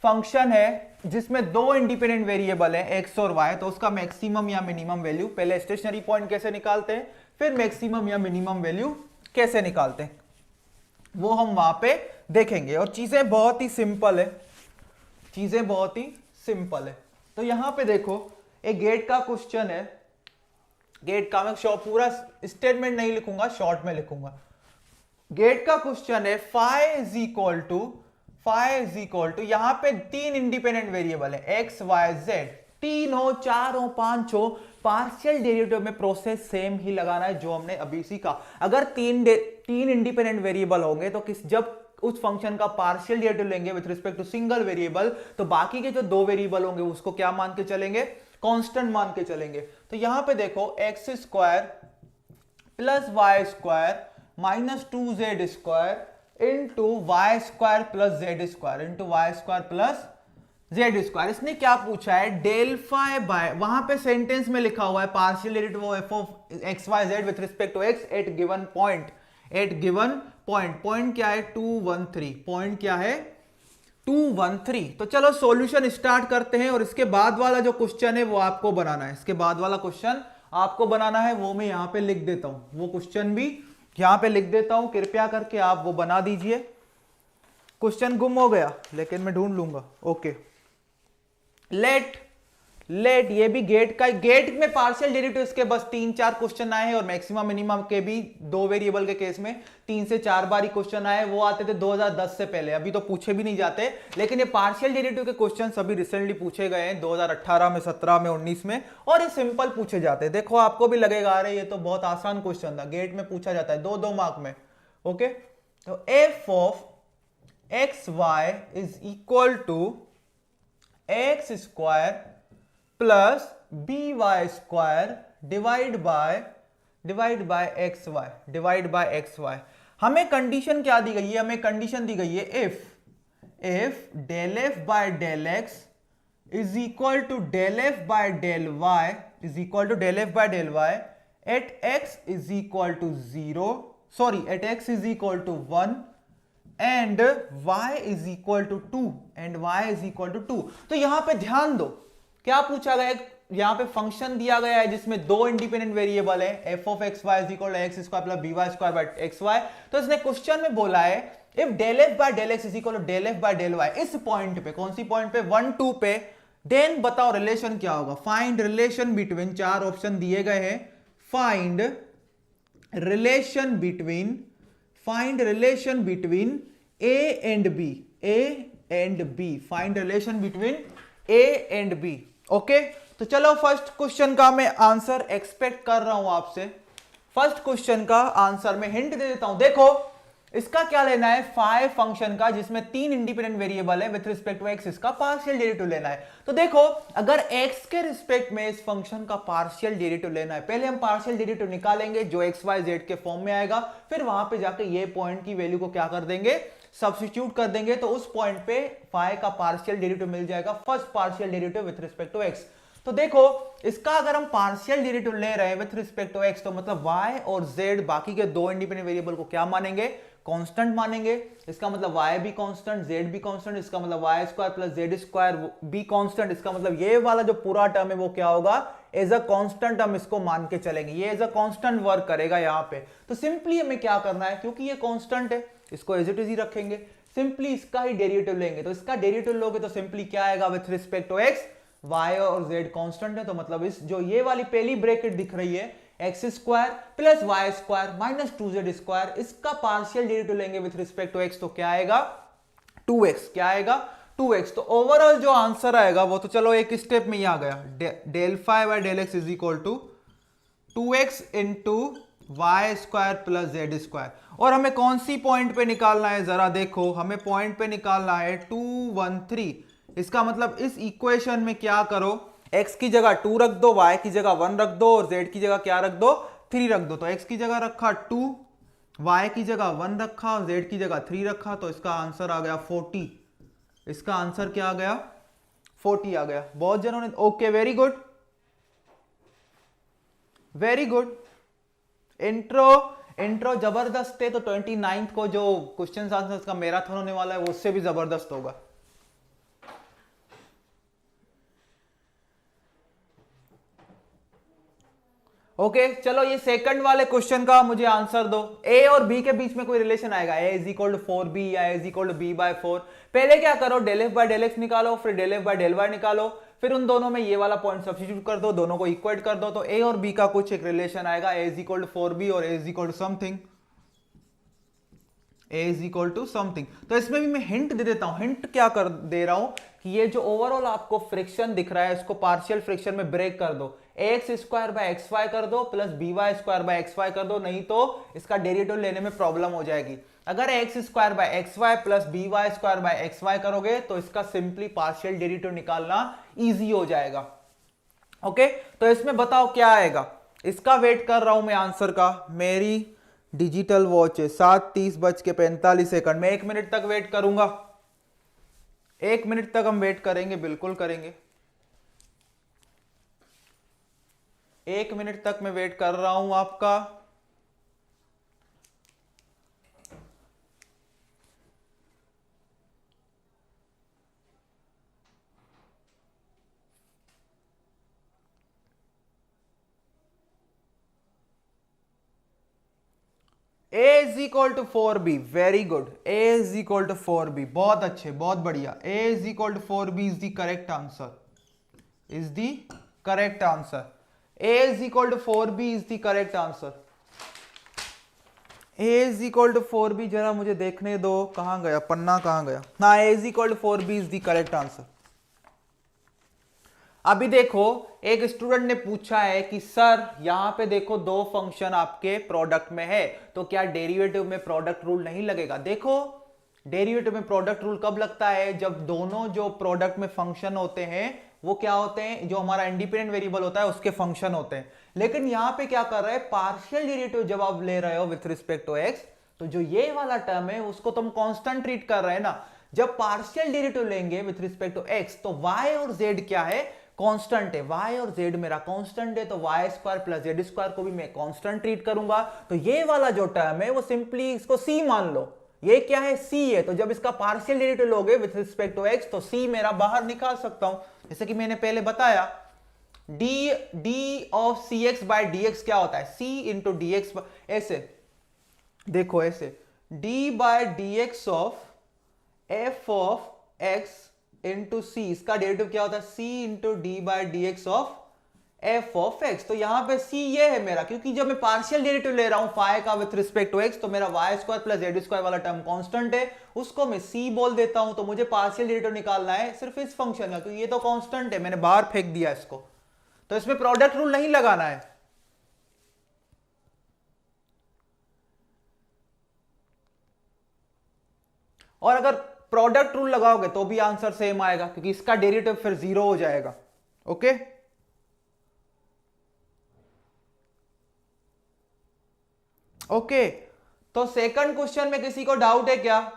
फंक्शन है जिसमें दो इंडिपेंडेंट वेरिएबल है एक्स और वाई, तो उसका मैक्सिमम या मिनिमम वैल्यू, पहले स्टेशनरी पॉइंट कैसे निकालते हैं, फिर मैक्सिमम या मिनिमम वैल्यू कैसे निकालते हैं, वो हम वहां पे देखेंगे। और चीजें बहुत ही सिंपल है, तो यहां पे देखो एक गेट का क्वेश्चन है, गेट का मैं पूरा स्टेटमेंट नहीं लिखूंगा, शॉर्ट में लिखूंगा। गेट का क्वेश्चन है फाई इज इक्वल टू यहां पे तीन इंडिपेंडेंट वेरिएबल है एक्स वाई जेड, 3 हो 4 हो 5 हो, पार्शियल डेरिवेटिव में प्रोसेस सेम ही लगाना है जो हमने अभी सीखा। अगर तीन इंडिपेंडेंट वेरिएबल होंगे तो जब उस फंक्शन का पार्शियल डेरिवेटिव लेंगे with respect to single variable, तो बाकी के जो दो वेरिएबल होंगे उसको क्या मान के चलेंगे, कांस्टेंट मान के चलेंगे। तो यहां पे देखो X square plus Y square minus 2z square into Y square plus Z square into Y square plus Z square. इसने क्या पूछा है, डेल फाई बाय, वहां पे सेंटेंस में लिखा हुआ है partial derivative F of x Y Z with respect to X at given point, point क्या है 213, पॉइंट क्या है 213। तो चलो सॉल्यूशन स्टार्ट करते हैं, और इसके बाद वाला जो क्वेश्चन है वो आपको बनाना है, इसके बाद वाला क्वेश्चन आपको बनाना है, वो मैं यहां पे लिख देता हूं, वो क्वेश्चन भी यहां पे लिख देता हूं, कृपया करके आप वो बना दीजिए। क्वेश्चन गुम हो गया लेकिन मैं ढूंढ लूंगा। ओके, लेट ये भी गेट में पार्शियल डेरिवेटिव्स के बस 3-4 क्वेश्चन आए हैं, और मैक्सिमम मिनिमम के भी दो वेरिएबल के केस में 3 से 4 बार ही क्वेश्चन आए, वो आते थे 2010 से पहले, अभी तो पूछे भी नहीं जाते। लेकिन ये पार्शियल डेरिवेटिव के क्वेश्चन अभी रिसेंटली पूछे गए हैं 2018 में, 17 में, 19 में, और ये सिंपल पूछे जाते हैं। देखो आपको भी लगेगा अरे ये तो बहुत आसान क्वेश्चन था, गेट में पूछा जाता है 2-2 मार्क में। ओके, तो F of x Y is equal to X square plus B Y square divide by x Y. हमें कंडीशन क्या दी गई है, हमें कंडीशन दी गई है if del f by del x is equal to del f by del y is equal to del f by del y at x is equal to 0, sorry, at x is equal to 1 and y is equal to 2 and y is equal to 2। तो यहां पे ध्यान दो, क्या पूछा गया है, यहां पे फंक्शन दिया गया है जिसमें दो इंडिपेंडेंट वेरिएबल है, f of x Y is equal to X square plus B Y square by x Y. तो इसने क्वेश्चन में बोला है if del F by del x is equal to del F by del Y, इस point पे, कौन C point पे, 1 2 पे, देन बताओ रिलेशन क्या होगा। फाइंड रिलेशन बिटवीन, चार ऑप्शन दिए गए हैं, find relation between, find relation between A and B, A and B, find relation between A and B. Okay, तो चलो फर्स्ट क्वेश्चन का मैं आंसर एक्सपेक्ट कर रहा हूं आपसे। फर्स्ट क्वेश्चन का आंसर मैं हिंट दे देता हूं, देखो इसका क्या लेना है, फाई फंक्शन का जिसमें तीन इंडिपेंडेंट वेरिएबल है विथ रिस्पेक्ट टू एक्स, इसका पार्शियल डेरिवेटिव लेना है। तो देखो अगर एक्स के रिस्पेक्ट में इस फंक्शन का पार्शियल डेरिवेटिव लेना है, पहले हम पार्शियल डेरिवेटिव निकालेंगे जो एक्स वाई जेड के फॉर्म में आएगा, फिर वहां पे जाके ये पॉइंट की वैल्यू को क्या कर देंगे, सब्स्टिट्यूट कर देंगे, तो उस पॉइंट पे फाई का पार्शियल डेरिवेटिव मिल जाएगा, first partial derivative with respect to x. तो देखो इसका अगर हम पार्शियल डेरिवेटिव ले रहे हैं विथ रिस्पेक्ट टू एक्स, तो मतलब y और z बाकी के दो इंडिपेंडेंट वेरिएबल को क्या मानेंगे, कांस्टेंट मानेंगे। इसका मतलब y भी कांस्टेंट, z भी कांस्टेंट, इसका मतलब y square plus z square भी कांस्टेंट। इसका मतलब ये वाला जो पूरा टर्म है वो क्या होगा, एज अ कांस्टेंट हम इसको मान के चलेंगे, ये एज अ कांस्टेंट वर्क करेगा यहाँ पे। तो सिंपली हमें क्या करना है, क्योंकि ये कांस्टेंट है इसको एज इट इज ही रखेंगे, सिंपली इसका ही डेरिवेटिव लेंगे। तो इसका डेरिवेटिव लोगे तो सिंपली क्या आएगा, with respect to X y और z कांस्टेंट है, तो मतलब इस जो ये वाली पहली ब्रैकेट दिख रही है X square plus Y square minus 2z square, इसका पार्शियल डेरिवेटिव लेंगे विथ रिस्पेक्ट टू एक्स, तो क्या आएगा 2x, क्या आएगा 2x। तो ओवरऑल जो आंसर आएगा वो तो चलो एक स्टेप में ही आ गया, del phi by del x is equal to 2x into Y square plus Z square. और हमें कौन सी पॉइंट पे निकालना है, जरा देखो, हमें पॉइंट पे निकालना है 2 1 3। इसका मतलब इस इक्वेशन में क्या करो, x की जगह 2 रख दो, y की जगह 1 रख दो और z की जगह क्या रख दो, 3 रख दो। तो x की जगह रखा 2, y की जगह 1 रखा और z की जगह 3 रखा, तो इसका आंसर आ गया 40। इसका आंसर क्या आ गया, 40 आ गया। बहुत जनों ने okay, very good very good, intro जबरदस्त है। तो 29th को जो क्वेश्चन आंसर्स का मैराथन होने वाला है वो उससे भी जबरदस्त होगा। ओके चलो ये सेकंड वाले क्वेश्चन का मुझे आंसर दो। ए और बी के बीच में कोई रिलेशन आएगा, ए इज इक्वल टू 4b या a is equal to b by 4। पहले क्या करो, del F by del x निकालो, फिर del F by del y निकालो, फिर उन दोनों में ये वाला पॉइंट सब्स्टिट्यूट कर दो, दोनों को इक्वेट कर दो, तो ए और बी का कुछ एक रिलेशन आएगा, ए इज इक्वल टू 4b और a is equal to something, a is equal to something. तो इसमें भी मैं हिंट दे देता हूं, हिंट क्या कर दे रहा हूं कि ये जो ओवरऑल आपको फ्रिक्शन दिख रहा है इसको पार्शियल फ्रिक्शन में ब्रेक कर दो, x square by x y कर दो plus B Y square by x y कर दो, नहीं तो इसका डेरिवेटिव लेने में प्रॉब्लम हो जाएगी। अगर x square by x y plus B Y square by x y करोगे तो इसका सिंपली पार्शियल डेरिवेटिव निकालना इजी हो जाएगा। ओके तो इसमें बताओ क्या आएगा, इसका वेट कर रहा हूं मैं आंसर का। मेरी डिजिटल वॉच है 7:30:45। मैं 1 मिनट तक वेट करूंगा, 1 मिनट तक हम वेट करेंगे, बिल्कुल करेंगे। 1 मिनट तक मैं वेट कर रहा हूं आपका। a is equal to 4b, very good, a is equal to 4b, बहुत अच्छे, बहुत बढ़िया। a is equal to 4b is the correct answer, is the correct answer. a is equal to 4b is the correct answer. a is equal to 4b, जरा मुझे देखने दो, कहां गया पन्ना, कहां गया, हाँ, a is equal to 4b is the correct answer. अभी देखो एक स्टूडेंट ने पूछा है कि सर यहां पे देखो दो फंक्शन आपके प्रोडक्ट में है, तो क्या डेरिवेटिव में प्रोडक्ट रूल नहीं लगेगा। देखो डेरिवेटिव में प्रोडक्ट रूल कब लगता है, जब दोनों जो प्रोडक्ट में फंक्शन होते हैं वो क्या होते हैं, जो हमारा इंडिपेंडेंट वेरिएबल होता है उसके फंक्शन होते हैं। लेकिन यहां पे क्या कर रहे हैं, पार्शियल डेरिवेटिव जब आप ले रहे हो विथ रिस्पेक्ट टू एक्स, तो जो ये वाला टर्म है उसको तुम कांस्टेंट ट्रीट कर रहे हैं ना। जब पार्शियल डेरिवेटिव लेंगे विथ रिस्पेक्ट टू एक्स तो y और z क्या है, कांस्टेंट है। y और z मेरा कांस्टेंट है, तो y square plus Z square को भी मैं कांस्टेंट ट्रीट करूंगा। तो ये वाला जो टर्म है वो सिंपली इसको c मान लो, ये क्या है, c है। तो जब इसका पार्शियल डेरिवेटिव लोगे विथ रिस्पेक्ट टू x तो c मेरा बाहर निकाल सकता हूं, जैसे कि मैंने पहले बताया d of cx by dx क्या होता है, c इंटू डी एक्स। ऐसे देखो, ऐसे d by D x of f of x into c, इसका डेरिवेटिव क्या होता है, c into d by D x of f of x। तो यहां पे c ये है मेरा, क्योंकि जब मैं पार्शियल डेरिवेटिव ले रहा हूं फाई का विथ रिस्पेक्ट टू x तो मेरा y square plus Z square वाला टर्म कांस्टेंट है, उसको मैं c बोल देता हूं। तो मुझे पार्शियल डेरिवेटिव निकालना है सिर्फ इस फंक्शन का, क्योंकि ये तो कांस्टेंट है, मैंने बाहर फेंक दिया इसको, तो इसमें प्रोडक्ट रूल नहीं लगाना है। और अगर प्रोडक्ट रूल लगाओगे तो भी आंसर सेम आएगा, क्योंकि इसका डेरिवेटिव फिर 0 हो जाएगा। ओके, ओके, तो सेकंड क्वेश्चन में किसी को डाउट है क्या?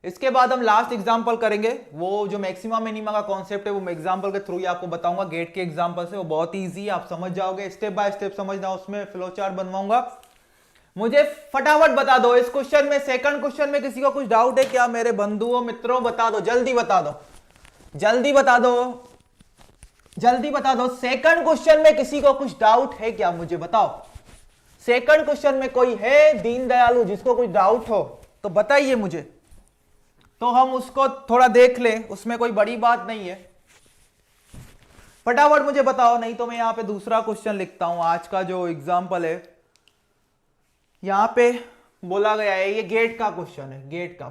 इसके बाद हम लास्ट एग्जांपल करेंगे, वो जो मैक्सिमा मिनिमा का कॉन्सेप्ट है वो मैं एग्जांपल के थ्रू ही आपको बताऊंगा, गेट के एग्जांपल से। वो बहुत इजी है, आप समझ जाओगे, स्टेप बाय स्टेप समझना, उसमें फ्लो चार्ट बनवाऊंगा। मुझे फटाफट बता दो इस क्वेश्चन में, सेकंड क्वेश्चन में किसी को कुछ डाउट है क्या? मेरे बंधुओं मित्रों बता दो, जल्दी बता दो, जल्दी बता दो, जल्दी बता दो। सेकंड क्वेश्चन में किसी को कुछ डाउट है क्या? मुझे बताओ, सेकंड क्वेश्चन में कोई है दीन दयालु जिसको कुछ डाउट हो तो बताइए मुझे, तो हम उसको थोड़ा देख लें, उसमें कोई बड़ी बात नहीं है। फटाफट मुझे बताओ, नहीं तो मैं यहां पे दूसरा क्वेश्चन लिखता हूं। आज का जो एग्जांपल है यहां पे बोला गया है, ये गेट का क्वेश्चन है, गेट का।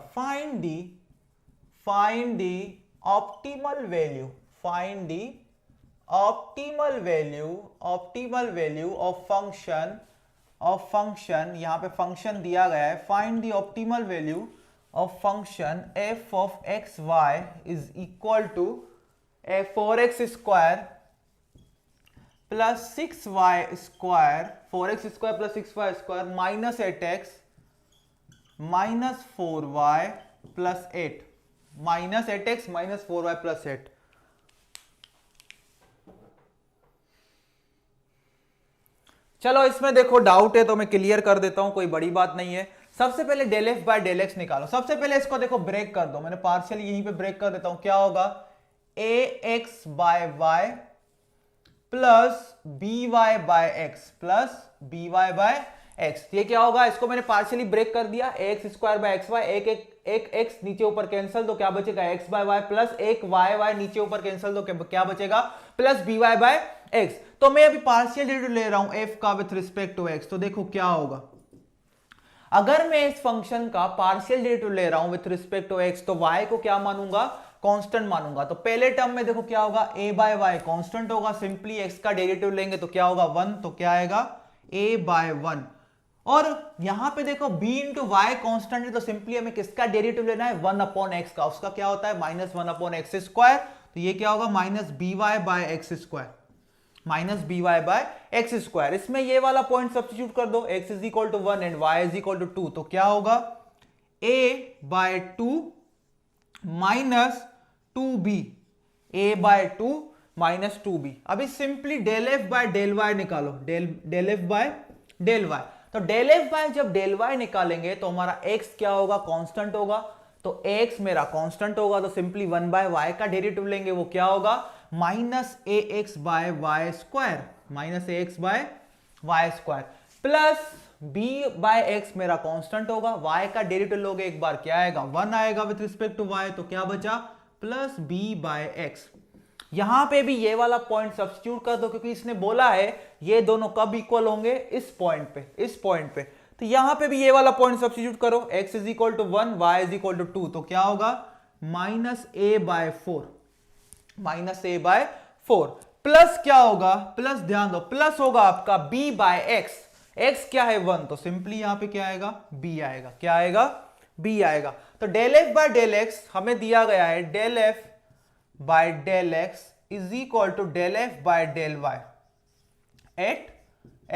Find the optimal value, find the optimal value of function, यहां पे फंक्शन दिया गया है। Find the optimal value of function f of x Y is equal to 4x square plus 6y square, 4x square plus 6y square minus 8x minus 4y plus 8, minus 8x minus 4y plus 8। चलो इसमें देखो doubt है तो मैं clear कर देता हूं, कोई बड़ी बात नहीं है। सबसे पहले del F by del x निकालो। सबसे पहले इसको देखो ब्रेक कर दो, मैंने पार्शियल यहीं पे ब्रेक कर देता हूं। क्या होगा, a x by y plus B y by x plus B y by x. ये क्या होगा, इसको मैंने पार्शियली ब्रेक कर दिया। X square by x y, एक एक्स नीचे ऊपर कैंसिल, तो क्या बचेगा, एक्स बाय वाई प्लस एक वाई वाई नीचे ऊपर कैंसिल, तो क्या बचेगा, plus B y by x. तो मैं अभी पार्शियल डेरिवेटिव ले रहा हूं एफ का विथ रिस्पेक्ट टू एक्स, तो देखो क्या होगा, अगर मैं इस फंक्शन का पार्शियल डेरिवेटिव ले रहा हूं विथ रिस्पेक्ट टू एक्स तो y को क्या मानूंगा, कांस्टेंट मानूंगा। तो पहले टर्म में देखो क्या होगा, a बाय वाई कांस्टेंट होगा, सिंपली x का डेरिवेटिव लेंगे तो क्या होगा 1, तो क्या आएगा a बाय 1। और यहां पे देखो b इंटू वाई कॉन्स्टेंट है, तो सिंपली हमें किसका डेरिवेटिव लेना है, 1 अपॉन एक्स का। उसका क्या होता है, माइनस 1 अपॉन एक्स स्क्वायर, तो ये क्या होगा minus b y by x square, minus b y by x square. इसमें ये वाला पॉइंट सब्स्टिट्यूट कर दो, x is equal to 1 and y is equal to 2, तो क्या होगा a by 2 minus 2b, a by 2 minus 2b। अभी simply del F by del y निकालो, del F by del y. तो डेल एफ बाय जब del y निकालेंगे तो हमारा x क्या होगा, कांस्टेंट होगा, तो x मेरा कांस्टेंट होगा, तो सिंपली 1 बाय वाई का डेरिवेटिव लेंगे, वो क्या होगा minus a x by y square, minus a x by y square plus b by x मेरा कांस्टेंट होगा। y का डेरिवेटिव लोगे एक बार क्या आएगा, 1 आएगा विथ रिस्पेक्ट टू y, तो क्या बचा प्लस b बाय एक्स। यहां पे भी ये वाला पॉइंट सब्स्टिट्यूट कर दो, क्योंकि इसने बोला है ये दोनों कब इक्वल होंगे, इस पॉइंट पे, इस पॉइंट पे। तो यहां पे भी ये वाला पॉइंट सब्स्टिट्यूट करो, x is equal to 1, y is equal to 2, तो क्या होगा minus a by 4, minus a by 4 plus क्या होगा, प्लस ध्यान दो, प्लस होगा आपका b बाय एक्स। x क्या है 1, तो सिंपली यहां पे क्या आएगा b आएगा, क्या आएगा b आएगा। तो del F by del x हमें दिया गया है, del F by del x is equal to del F by del y at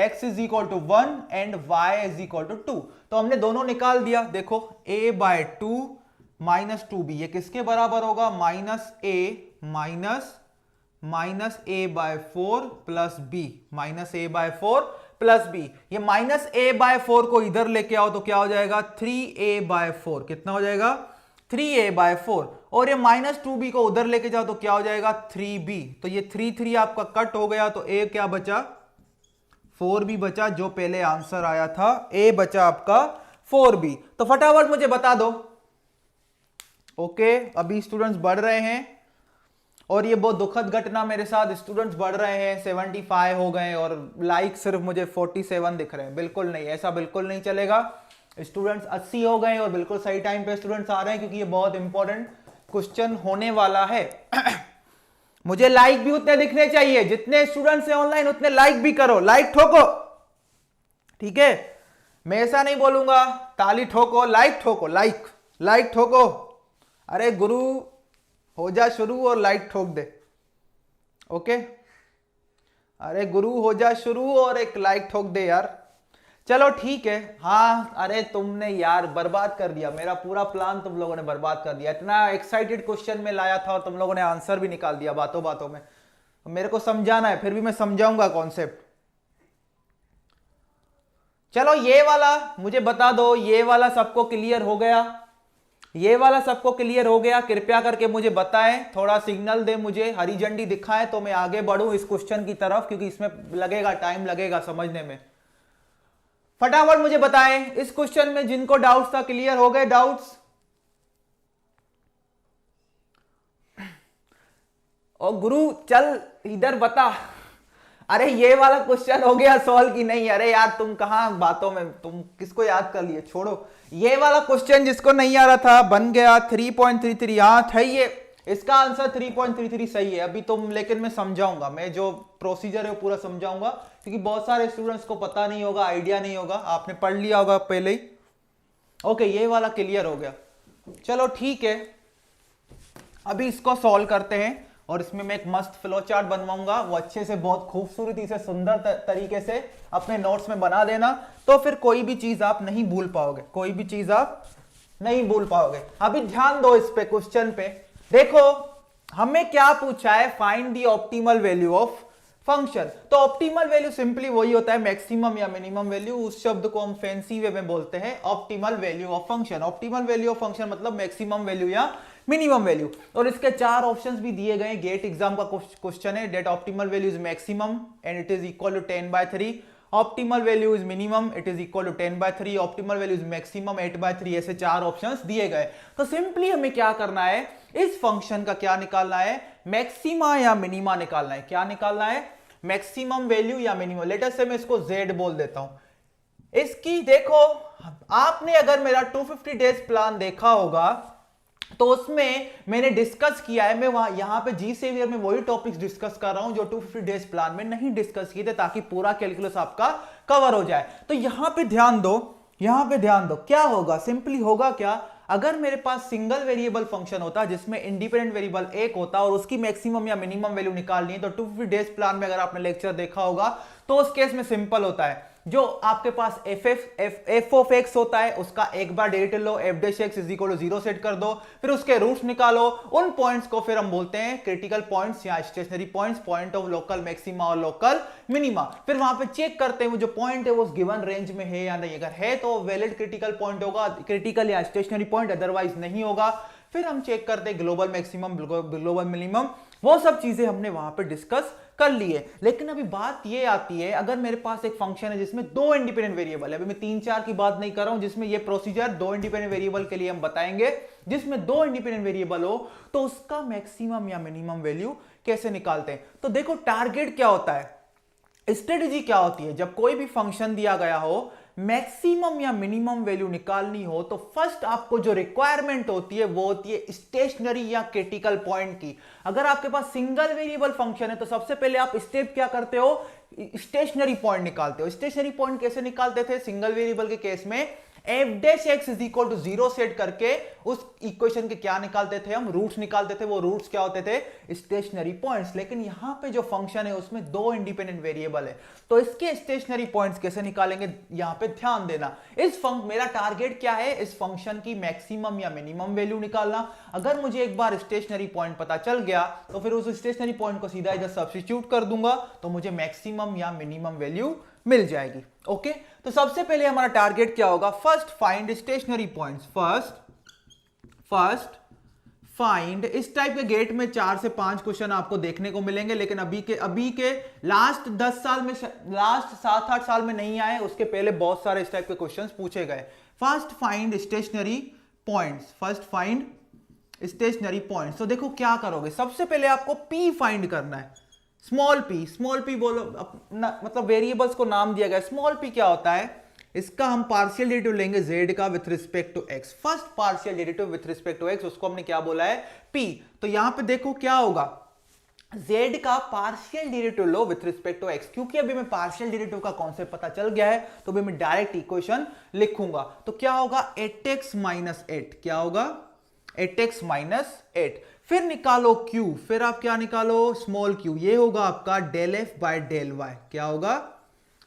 x is equal to 1 and y is equal to 2। तो हमने दोनों निकाल दिया, देखो a बाय 2 माइनस 2b, ये किसके बराबर होगा, minus a by 4 plus B, minus a by 4 plus B. ये माइनस ए बाय 4 को इधर लेके आओ तो क्या हो जाएगा, 3a बाय 4, कितना हो जाएगा, 3a बाय 4, और ये माइनस 2b को उधर लेके जाओ तो क्या हो जाएगा, 3b। तो ये 3 आपका कट हो गया, तो a क्या बचा, 4b बचा, जो पहले आंसर आया था, a बचा आपका 4b। तो फटाफट मुझे बता दो। ओके, अभी स्टूडेंट्स बढ़ रहे हैं और ये बहुत दुखद घटना मेरे साथ, स्टूडेंट्स बढ़ रहे हैं, 75 हो गए और लाइक सिर्फ मुझे 47 दिख रहे हैं। बिल्कुल नहीं, ऐसा बिल्कुल नहीं चलेगा। स्टूडेंट्स 80 हो गए और बिल्कुल सही टाइम पे स्टूडेंट्स आ रहे हैं, क्योंकि ये बहुत इंपॉर्टेंट क्वेश्चन होने वाला है। मुझे लाइक भी उतने दिखने चाहिए, जितने स्टूडेंट्स हैं ऑनलाइन उतने लाइक भी करो, लाइक ठोको, ठीक है। मैं ऐसा नहीं बोलूंगा ताली ठोको, लाइक ठोको, लाइक ठोको। अरे गुरु हो जा शुरू और लाइक ठोक दे, ओके। अरे गुरु हो जा शुरू और एक लाइक ठोक दे यार। चलो ठीक है, हाँ। अरे तुमने यार बर्बाद कर दिया मेरा पूरा प्लान, तुम लोगों ने बर्बाद कर दिया। इतना एक्साइटेड क्वेश्चन में लाया था और तुम लोगों ने आंसर भी निकाल दिया बातों बातों में। मेरे को समझाना है, फिर भी मैं समझाऊंगा कॉन्सेप्ट। चलो ये वाला मुझे बता दो, ये वाला सबको क्लियर हो गया, ये वाला सबको क्लियर हो गया? कृपया करके मुझे बताएं, थोड़ा सिग्नल दे मुझे, हरी झंडी दिखाएं तो मैं आगे बढ़ूं इस क्वेश्चन की तरफ, क्योंकि इसमें लगेगा, टाइम लगेगा समझने में। फटाफट मुझे बताएं इस क्वेश्चन में जिनको डाउट्स था, क्लियर हो गए डाउट्स? ओ गुरु चल इधर बता। अरे ये वाला क्वेश्चन हो गया सॉल्व की नहीं? अरे यार तुम कहां बातों में, तुम किसको याद कर लिए, छोड़ो। ये वाला क्वेश्चन जिसको नहीं आ रहा था बन गया 3.33। हाँ था ये, इसका आंसर 3.33 सही है। अभी तुम, लेकिन मैं समझाऊंगा, मैं जो प्रोसीजर है वो पूरा समझाऊंगा, क्योंकि बहुत सारे स्टूडेंट्स को पता नहीं होगा, आइडिया नहीं होगा, आपने पढ़ लिया होगा पहले ही। ओके, ये वाला क्लियर हो गया। चलो ठीक है, अभी इसको सॉल्व करते हैं और इसमें मैं एक मस्त फ्लो चार्ट बनवाऊंगा, वो अच्छे से, बहुत खूबसूरती से, सुंदर तरीके से अपने नोट्स में बना देना, तो फिर कोई भी चीज आप नहीं भूल पाओगे, कोई भी चीज आप नहीं भूल पाओगे। अभी ध्यान दो इस पे, क्वेश्चन पे देखो, हमें क्या पूछा है, find the optimal value of function. तो ऑप्टिमल वैल्यू सिंपली वही होता है मैक्सिमम या मिनिमम वैल्यू, उस शब्द को हम फैंसी वे में बोलते हैं optimal value of function. Optimal value of function मतलब मैक्सिमम वैल्यू या मिनिमम वैल्यू। और इसके 4 ऑप्शंस भी दिए गए, गेट एग्जाम का क्वेश्चन है, that optimal value is maximum and it is equal to 10/3, optimal value is minimum, it is equal to 10/3, optimal value is maximum 8/3, ऐसे 4 ऑप्शंस दिए गए। तो सिंपली हमें क्या करना है, इस फंक्शन का क्या निकालना है, मैक्सिमा या मिनिमा निकालना है। क्या निकालना है, मैक्सिमम वैल्यू या मिनिमम। लेटर से मैं इसको z बोल देता हूं। इसकी देखो, आपने अगर मेरा 250 डेज प्लान देखा होगा तो उसमें मैंने डिस्कस किया है, मैं वहां यहां पे जी सेवियर में वही टॉपिक्स डिस्कस कर रहा हूं जो 250 डेज प्लान में नहीं डिस्कस किए थे, ताकि पूरा कैलकुलस आपका कवर हो जाए। तो यहां पे ध्यान दो, यहां पे ध्यान दो, क्या होगा, सिंपली होगा क्या, अगर मेरे पास सिंगल वेरिएबल फंक्शन होता जिसमें इंडिपेंडेंट वेरिएबल एक होता और उसकी मैक्सिमम या मिनिमम वैल्यू निकालनी है, तो 250 डेज प्लान में अगर आपने लेक्चर देखा होगा तो उस केस में सिंपल होता है, जो आपके पास f ऑफ x होता है उसका एक बार डेरिवेटिव लो, f dash x is equal to 0 set कर दो, फिर उसके रूट्स निकालो, उन पॉइंट्स को फिर हम बोलते हैं क्रिटिकल पॉइंट्स या stationary points, point of local maxima और लोकल मिनिमा। फिर वहां पे चेक करते हैं वो जो पॉइंट है वो गिवन रेंज में है या नहीं, अगर है तो वैलिड क्रिटिकल पॉइंट होगा, क्रिटिकल या स्टेशनरी पॉइंट, अदरवाइज नहीं होगा। फिर हम चेक करते हैं ग्लोबल मैक्सिमम, ग्लोबल मिनिमम, वो सब चीजें हमने वहां पे डिस्कस कर लिए। लेकिन अभी बात ये आती है, अगर मेरे पास एक फंक्शन है जिसमें 2 इंडिपेंडेंट वेरिएबल है, अभी मैं 3-4 की बात नहीं कर रहा हूं, जिसमें ये प्रोसीजर 2 इंडिपेंडेंट वेरिएबल के लिए हम बताएंगे, जिसमें 2 इंडिपेंडेंट वेरिएबल हो तो उसका मैक्सिमम या मिनिमम वैल्यू कैसे निकालते हैं। तो देखो टारगेट क्या होता है, स्ट्रेटेजी क्या होती है, जब कोई भी फंक्शन दिया गया हो, मैक्सिमम या मिनिमम वैल्यू निकालनी हो, तो फर्स्ट आपको जो रिक्वायरमेंट होती है वो होती है स्टेशनरी या क्रिटिकल पॉइंट की। अगर आपके पास सिंगल वेरिएबल फंक्शन है तो सबसे पहले आप स्टेप क्या करते हो, स्टेशनरी पॉइंट निकालते हो। स्टेशनरी पॉइंट कैसे निकालते थे सिंगल वेरिएबल के केस में, f dash x is equal to 0 set करके उस इक्वेशन के क्या निकालते थे हम, रूट्स निकालते थे। वो रूट्स क्या होते थे, स्टेशनरी पॉइंट्स। लेकिन यहां पे जो फंक्शन है उसमें दो इंडिपेंडेंट वेरिएबल है, तो इसके स्टेशनरी पॉइंट्स कैसे निकालेंगे, यहां पे ध्यान देना। मेरा टारगेट क्या है, इस फंक्शन की मैक्सिमम या मिनिमम वैल्यू निकालना। अगर मुझे एक बार स्टेशनरी पॉइंट पता चल गया तो फिर उस स्टेशनरी पॉइंट को सीधा इधर सब्स्टिट्यूट कर दूंगा, तो मुझे मैक्सिमम या मिनिमम वैल्यू मिल जाएगी। ओके, तो सबसे पहले हमारा टारगेट क्या होगा, first find stationary points. First find, इस टाइप के गेट में 4 से 5 क्वेश्चन आपको देखने को मिलेंगे, लेकिन अभी के लास्ट 10 साल में, लास्ट 7-8 साल में नहीं आए, उसके पहले बहुत सारे इस टाइप के क्वेश्चंस पूछे गए। First find stationary points, first find stationary points. तो देखो क्या करोगे, सबसे पहले आपको P फाइंड करना है, स्मॉल p बोलो, मतलब वेरिएबल्स को नाम दिया गया। स्मॉल p क्या होता है, इसका हम पार्शियल डेरिवेटिव लेंगे z का with respect to x। First partial derivative with respect to x, उसको हमने क्या बोला है, p। तो यहां पे देखो क्या होगा, z का पार्शियल डेरिवेटिव लो विथ रिस्पेक्ट टू x। क्योंकि अभी मैं पार्शियल डेरिवेटिव का कॉन्सेप्ट पता चल गया है, तो अभी मैं डायरेक्ट इक्वेशन लिखूंगा। तो क्या होगा, 8x माइनस 8, क्या होगा 8x माइनस 8। फिर निकालो q, फिर आप क्या निकालो, स्मॉल q, ये होगा आपका del F by del y. क्या होगा,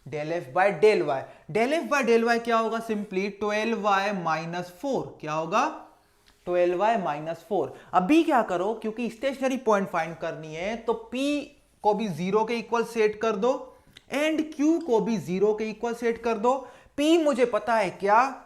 del F by del Y. Del F by del y क्या होगा, सिंपली 12y माइनस 4। क्या होगा, 12y माइनस 4। अभी क्या करो, क्योंकि स्टेशनरी पॉइंट फाइंड करनी है, तो p को भी 0 के इक्वल सेट कर दो एंड q को भी 0 के इक्वल सेट कर दो। p मुझे पता है क्या,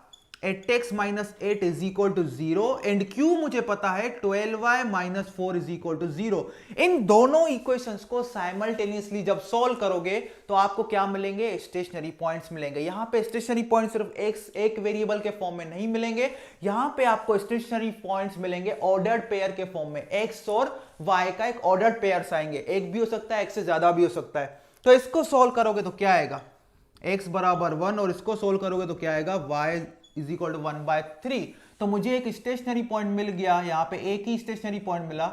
8x minus 8 is equal to 0 and q मुझे पता है 12y minus 4 is equal to 0। इन दोनों इक्वेशंस को साइमल्टेनियसली जब सॉल्व करोगे तो आपको क्या मिलेंगे, स्टेशनरी पॉइंट्स मिलेंगे। यहां पे स्टेशनरी पॉइंट सिर्फ एक वेरिएबल के फॉर्म में नहीं मिलेंगे, यहां पे आपको स्टेशनरी पॉइंट्स मिलेंगे ऑर्डर्ड पेयर के फॉर्म में। x और y का एक ऑर्डर्ड पेयर्स आएंगे, एक भी हो सकता है, एक से ज्यादा भी हो सकता है। तो इसको सोल्व करोगे तो क्या आएगा, x बराबर 1, और इसको सोल्व करोगे तो क्या आएगा, y इज इक्वल टू 1/3। तो मुझे एक स्टेशनरी पॉइंट मिल गया, यहां पे एक ही स्टेशनरी पॉइंट मिला,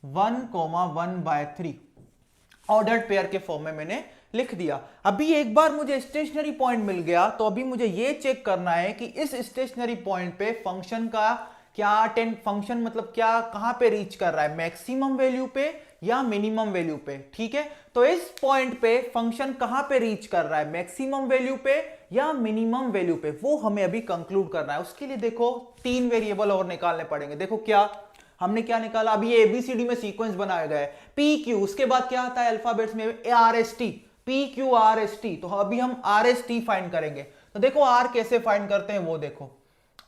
1,1/3 ऑर्डर्ड पेयर के फॉर्म में मैंने लिख दिया। अभी एक बार मुझे स्टेशनरी पॉइंट मिल गया, तो अभी मुझे ये चेक करना है कि इस स्टेशनरी पॉइंट पे फंक्शन का क्या फंक्शन मतलब क्या कहां पे रीच कर रहा है, मैक्सिमम वैल्यू पे या मिनिमम वैल्यू पे। ठीक है, तो इस पॉइंट पे फंक्शन कहां पे रीच कर रहा है, मैक्सिमम वैल्यू पे या मिनिमम वैल्यू पे, वो हमें अभी कंक्लूड करना है। उसके लिए देखो 3 वेरिएबल और निकालने पड़ेंगे। देखो क्या हमने क्या निकाला, अभी ये एबीसीडी में सीक्वेंस बनाया गया है, पी क्यू, उसके बाद क्या आता है अल्फाबेट्स में R S T, P Q R S T. तो अभी हम आर एस टी फाइंड करेंगे। तो देखो आर कैसे फाइंड करते हैं वो देखो,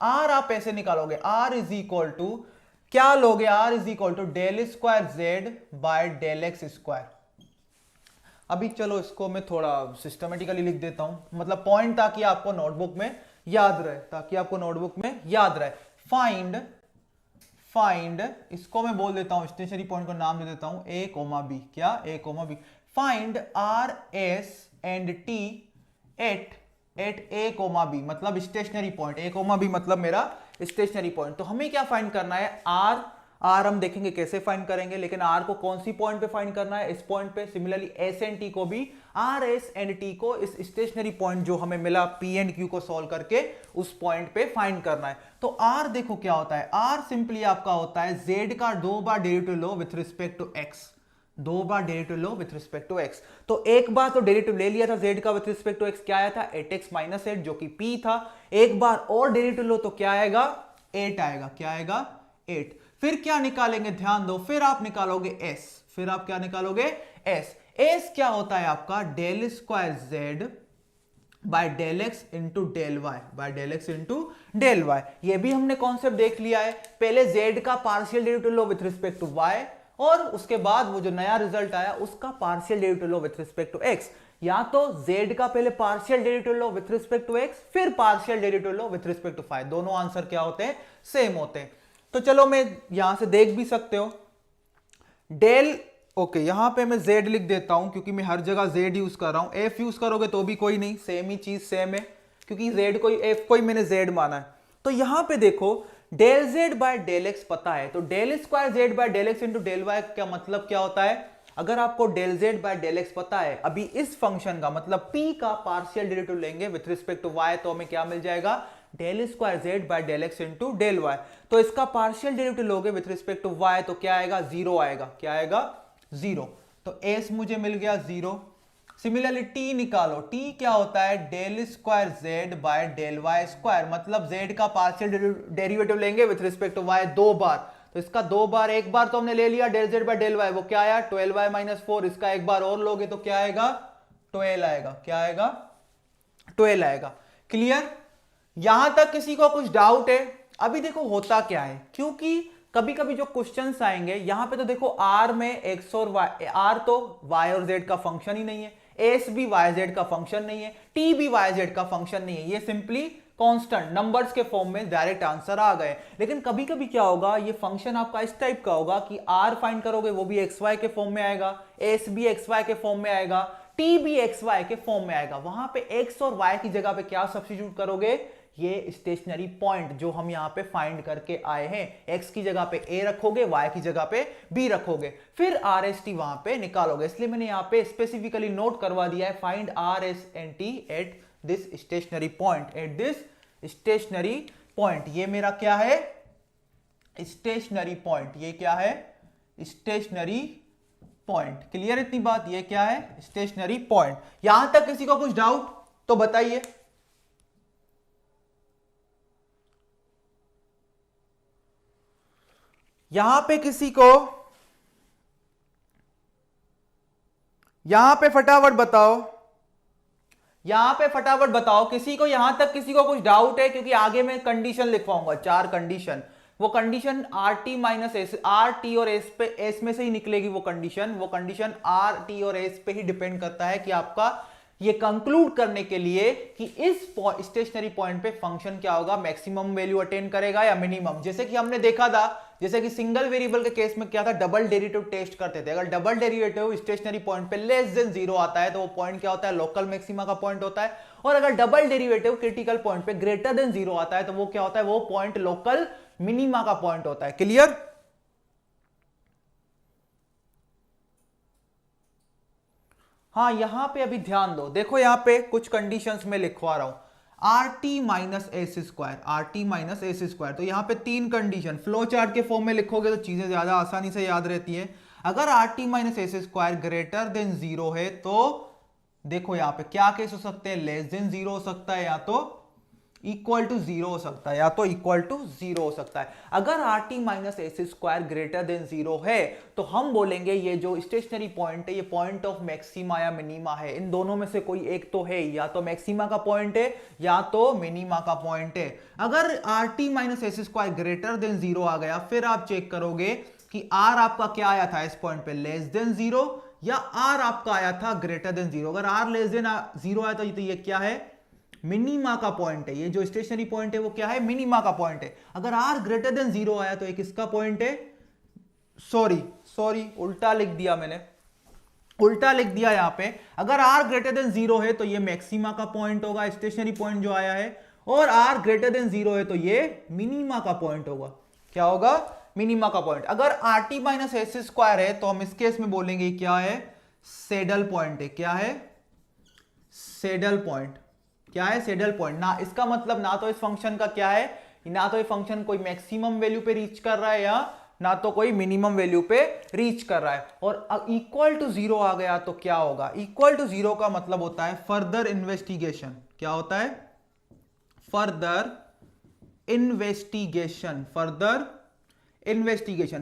आर आप ऐसे निकालोगे, आर इज इक्वल टू क्या लोगे, R is equal to del square Z by del x square. अभी चलो इसको मैं थोड़ा सिस्टमेटिकली लिख देता हूं, मतलब पॉइंट, ताकि आपको नोटबुक में याद रहे, फाइंड इसको मैं बोल देता हूं, स्टेशनरी पॉइंट को नाम दे देता हूं ए कोमा बी। क्या, a comma b. Find are s and t at a comma b, मतलब stationary point, a comma b मतलब मेरा स्टेशनरी पॉइंट। तो हमें क्या फाइंड करना है, आर हम देखेंगे कैसे फाइंड करेंगे, लेकिन आर को कौन सी पॉइंट पे फाइंड करना है, इस पॉइंट पे। सिमिलरली एस एंड टी को भी, आर एस एंड टी को इस स्टेशनरी पॉइंट जो हमें मिला पी एंड क्यू को सॉल्व करके उस पॉइंट पे फाइंड करना है। तो आर देखो क्या होता है, आर सिंपली आपका होता है जेड का 2 बार डेरिवेटिव लो विथ रिस्पेक्ट टू एक्स, 2 बार डेरिवेटिव लो विथ रिस्पेक्ट टू एक्स। तो एक बार तो डेरिवेटिव ले लिया था जेड का विथ रिस्पेक्ट टू एक्स, क्या आया था 8x माइनस 8 जो कि p था। एक बार और डेरिवेटिव लो तो क्या आएगा, 8 आएगा। क्या आएगा, 8। फिर क्या निकालेंगे, ध्यान दो, फिर आप निकालोगे s, फिर आप क्या निकालोगे s क्या होता है आपका del square z by del x into del y, by del x into del y. ये भी हमने कॉन्सेप्ट देख लिया है, पहले z का पार्शियल डेरिवेटिव लो विथ रिस्पेक्ट टू y, और उसके बाद वो जो नया रिजल्ट आया उसका पार्शियल डेरिवेटिव लो विथ रिस्पेक्ट टू x। या तो z का पहले पार्शियल डेरिवेटिव लो विथ रिस्पेक्ट टू x, फिर पार्शियल डेरिवेटिव लो विथ रिस्पेक्ट टू फाई, दोनों आंसर क्या होते हैं, सेम होते हैं। तो चलो मैं यहां से देख भी सकते हो डेल, ओके यहां पे मैं z लिख देता हूं क्योंकि मैं हर जगह z यूज कर रहा हूं, f यूज करोगे तो भी कोई नहीं, सेम ही चीज सेम है, क्योंकि z कोई f कोई मैंने z माना है। तो यहां पे देखो del z by del x पता है, तो del square z by del x into del Y का मतलब क्या होता है, अगर आपको del z by del x पता है, अभी इस फंक्शन का मतलब p का पार्शियल डेरिवेटिव लेंगे विथ रिस्पेक्ट टू y, तो हमें क्या मिल जाएगा, del square Z by del x into del y. तो इसका पार्शियल डेरिवेटिव लोगे विथ रिस्पेक्ट टू वाई तो क्या आएगा, जीरो आएगा। क्या आएगा, जीरो। तो एस मुझे मिल गया जीरो। सिमिलरली टी निकालो, टी क्या होता है, del square Z by del Y square, मतलब जेड का पार्शियल डेरिवेटिव लेंगे विथ रिस्पेक्ट टू वाई दो बार। तो इसका दो बार, एक बार तो हमने ले लिया del Z by del y, वो क्या आया 12y माइनस 4। इसका एक बार और लोगे तो क्या आएगा, 12 आएगा। क्या आएगा, 12 आएगा। क्लियर। यहां तक किसी को कुछ डाउट है? अभी देखो होता क्या है, क्योंकि कभी कभी जो क्वेश्चंस आएंगे यहां पे तो देखो आर में एक्स और वाई, आर तो वाई और जेड का फंक्शन ही नहीं है, एस भी वाई जेड का फंक्शन नहीं है, टी भी वाई जेड का फंक्शन नहीं है, ये सिंपली कांस्टेंट नंबर्स के फॉर्म में डायरेक्ट आंसर आ गए। लेकिन कभी कभी क्या होगा, ये फंक्शन आपका इस टाइप का होगा कि आर फाइंड करोगे वो भी एक्स वाई के फॉर्म में आएगा, एस भी एक्स वाई के फॉर्म में आएगा, टी भी एक्स वाई के फॉर्म में आएगा। वहां पे एक्स और वाई की जगह पे क्या सब्स्टिट्यूट करोगे, ये स्टेशनरी पॉइंट जो हम यहां पे फाइंड करके आए हैं, एक्स की जगह पे ए रखोगे, वाई की जगह पे बी रखोगे, फिर आर एस टी वहां पे निकालोगे। इसलिए मैंने यहां पे स्पेसिफिकली नोट करवा दिया है, find are S and T at this stationary point, at this stationary point. ये मेरा क्या है, स्टेशनरी पॉइंट। ये क्या है, स्टेशनरी पॉइंट। क्लियर इतनी बात, ये क्या है, स्टेशनरी पॉइंट। यहां तक किसी को कुछ डाउट तो बताइए। यहां पे किसी को, यहां पे फटाफट बताओ, यहां पे फटाफट बताओ किसी को, यहां तक किसी को कुछ डाउट है? क्योंकि आगे मैं कंडीशन लिखवाऊंगा, 4 कंडीशन। वो condition are t minus S, R T और एस पे, एस में से ही निकलेगी वो कंडीशन आर टी और एस पे ही डिपेंड करता है कि आपका ये कंक्लूड करने के लिए कि इस स्टेशनरी पॉइंट पे फंक्शन क्या होगा, मैक्सिमम वैल्यू अटेन करेगा या मिनिमम। जैसे कि हमने देखा था, जैसे कि सिंगल वेरिएबल के केस में क्या था, डबल डेरिवेटिव टेस्ट करते थे। अगर डबल डेरिवेटिव स्टेशनरी पॉइंट पे लेस देन 0 आता है तो वो पॉइंट क्या होता है, लोकल मैक्सिमा का पॉइंट होता है। और अगर डबल डेरिवेटिव क्रिटिकल पॉइंट पे ग्रेटर देन 0 आता है तो वो क्या होता है, वो पॉइंट लोकल मिनिमा का पॉइंट होता है। क्लियर। हाँ, यहां पे अभी ध्यान दो, देखो यहां पे कुछ कंडीशंस में लिखवा रहा हूं, are t minus S square, are t minus S square. तो यहां पे 3 कंडीशन फ्लो चार्ट के फॉर्म में लिखोगे तो चीजें ज्यादा आसानी से याद रहती है। अगर are t minus S square greater than 0 है तो देखो यहां पे क्या केस हो सकते हैं, लेस देन 0 हो सकता है, या तो इक्वल टू 0 हो सकता है, या तो इक्वल टू 0 हो सकता है। अगर are t minus S square greater than 0 है तो हम बोलेंगे ये जो स्टेशनरी पॉइंट है ये पॉइंट ऑफ मैक्सिमा या मिनिमा है। इन दोनों में से कोई एक तो है, या तो मैक्सिमा का पॉइंट है या तो मिनिमा का पॉइंट है। अगर are t minus S square greater than 0 आ गया, फिर आप चेक करोगे कि आर आपका क्या आया था इस पॉइंट पे, लेस देन 0, या आर आपका आया था ग्रेटर देन 0। अगर आर लेस देन 0 आया तो ये क्या है, मिनिमा का पॉइंट है। ये जो स्टेशनरी पॉइंट है वो क्या है, मिनिमा का पॉइंट है। अगर आर ग्रेटर देन 0 आया तो ये किसका पॉइंट है, सॉरी उल्टा लिख दिया मैंने, उल्टा लिख दिया यहां पे। अगर आर ग्रेटर देन 0 है तो ये मैक्सिमा का पॉइंट होगा, स्टेशनरी पॉइंट जो आया है, और आर ग्रेटर देन 0 है तो ये मिनिमा का पॉइंट होगा। क्या होगा, मिनिमा का पॉइंट। अगर are t minus S square है तो हम इस केस में बोलेंगे क्या है, सैडल पॉइंट है। क्या है, सैडल पॉइंट। क्या है, सैडल पॉइंट। ना इसका मतलब ना तो इस फंक्शन का क्या है, ना तो ये फंक्शन कोई मैक्सिमम वैल्यू पे रीच कर रहा है या ना तो कोई मिनिमम वैल्यू पे रीच कर रहा है। और इक्वल टू 0 आ गया तो क्या होगा, इक्वल टू 0 का मतलब होता है फर्दर इन्वेस्टिगेशन। क्या होता है, फर्दर इन्वेस्टिगेशन।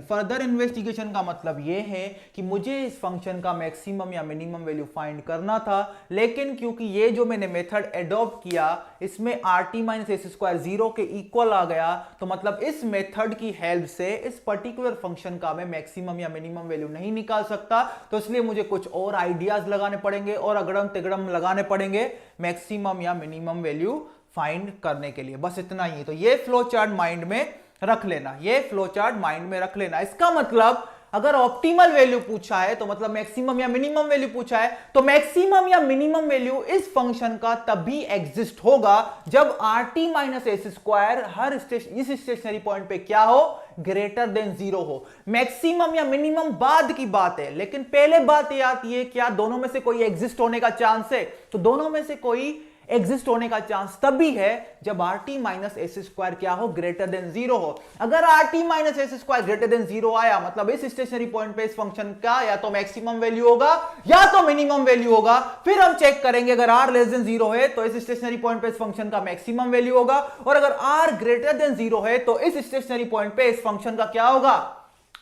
फर्दर इन्वेस्टिगेशन का मतलब यह है कि मुझे इस फंक्शन का मैक्सिमम या मिनिमम वैल्यू फाइंड करना था, लेकिन क्योंकि ये जो मैंने मेथड एडॉप्ट किया इसमें are t minus S square 0 के इक्वल आ गया, तो मतलब इस मेथड की हेल्प से इस पर्टिकुलर फंक्शन का मैं मैक्सिमम या मिनिमम वैल्यू नहीं निकाल सकता। तो इसलिए मुझे कुछ और आइडियाज लगाने पड़ेंगे और अगड़म तिगड़म लगाने पड़ेंगे मैक्सिमम या मिनिमम वैल्यू फाइंड करने के लिए। बस इतना ही। तो ये फ्लो चार्ट माइंड में रख लेना, ये फ्लो चार्ट माइंड में रख लेना। इसका मतलब अगर ऑप्टिमल वैल्यू पूछा है तो मतलब मैक्सिमम या मिनिमम वैल्यू पूछा है तो मैक्सिमम या मिनिमम वैल्यू इस फंक्शन का तभी एग्जिस्ट होगा जब r t minus S square हर इस स्टेशनरी पॉइंट पे क्या हो, ग्रेटर देन 0 हो। मैक्सिमम या मिनिमम बाद की बात है, लेकिन पहले बात यह आती है क्या दोनों में से कोई एग्जिस्ट होने का चांस है, तो दोनों में से कोई एग्जिस्ट होने का चांस तभी है जब r t minus S square क्या हो, ग्रेटर देन जीरो हो। अगर are t minus S square greater than zero आया मतलब इस स्टेशनरी पॉइंट पे इस फंक्शन का या तो मैक्सिमम वैल्यू होगा या तो मिनिमम वैल्यू होगा। फिर हम चेक करेंगे अगर आर लेस देन जीरो है तो इस स्टेशनरी पॉइंट पे इस फंक्शन का मैक्सिमम वैल्यू होगा, और अगर आर ग्रेटर देन जीरो है तो इस स्टेशनरी पॉइंट पे इस फंक्शन का क्या होगा,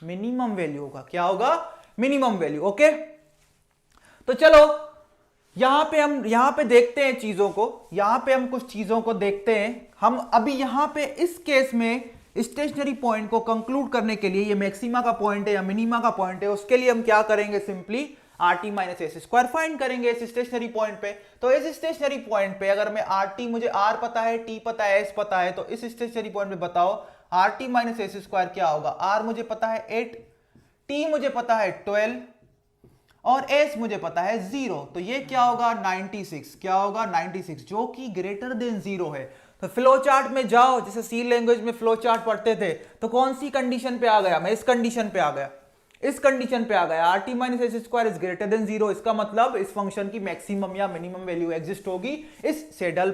मिनिमम वैल्यू होगा। क्या होगा, मिनिमम वैल्यू। ओके, तो चलो यहां पे देखते हैं चीजों को, यहां पे हम कुछ चीजों को देखते हैं। हम अभी यहां पे इस केस में स्टेशनरी पॉइंट को कंक्लूड करने के लिए, ये मैक्सिमा का पॉइंट है या मिनिमा का पॉइंट है, उसके लिए हम क्या करेंगे, simply are t minus S square find करेंगे इस स्टेशनरी पॉइंट पे। तो इस स्टेशनरी पॉइंट पे अगर मैं आर टी, मुझे आर पता है, टी पता है, एस पता है, तो इस स्टेशनरी पॉइंट पे बताओ are t minus S square क्या होगा। आर मुझे पता है 8, टी मुझे पता है 12 और एस मुझे पता है 0, तो ये क्या होगा 96। क्या होगा 96, जो कि ग्रेटर देन 0 है। तो फ्लो चार्ट में जाओ, जैसे सी लैंग्वेज में फ्लो चार्ट पढ़ते थे, तो कौन सी कंडीशन पे आ गया, मैं इस कंडीशन पे आ गया, इस कंडीशन पे आ गया, are t minus S square is greater than 0। इसका मतलब इस फंक्शन की मैक्सिमम या मिनिमम वैल्यू एग्जिस्ट होगी इस सेडल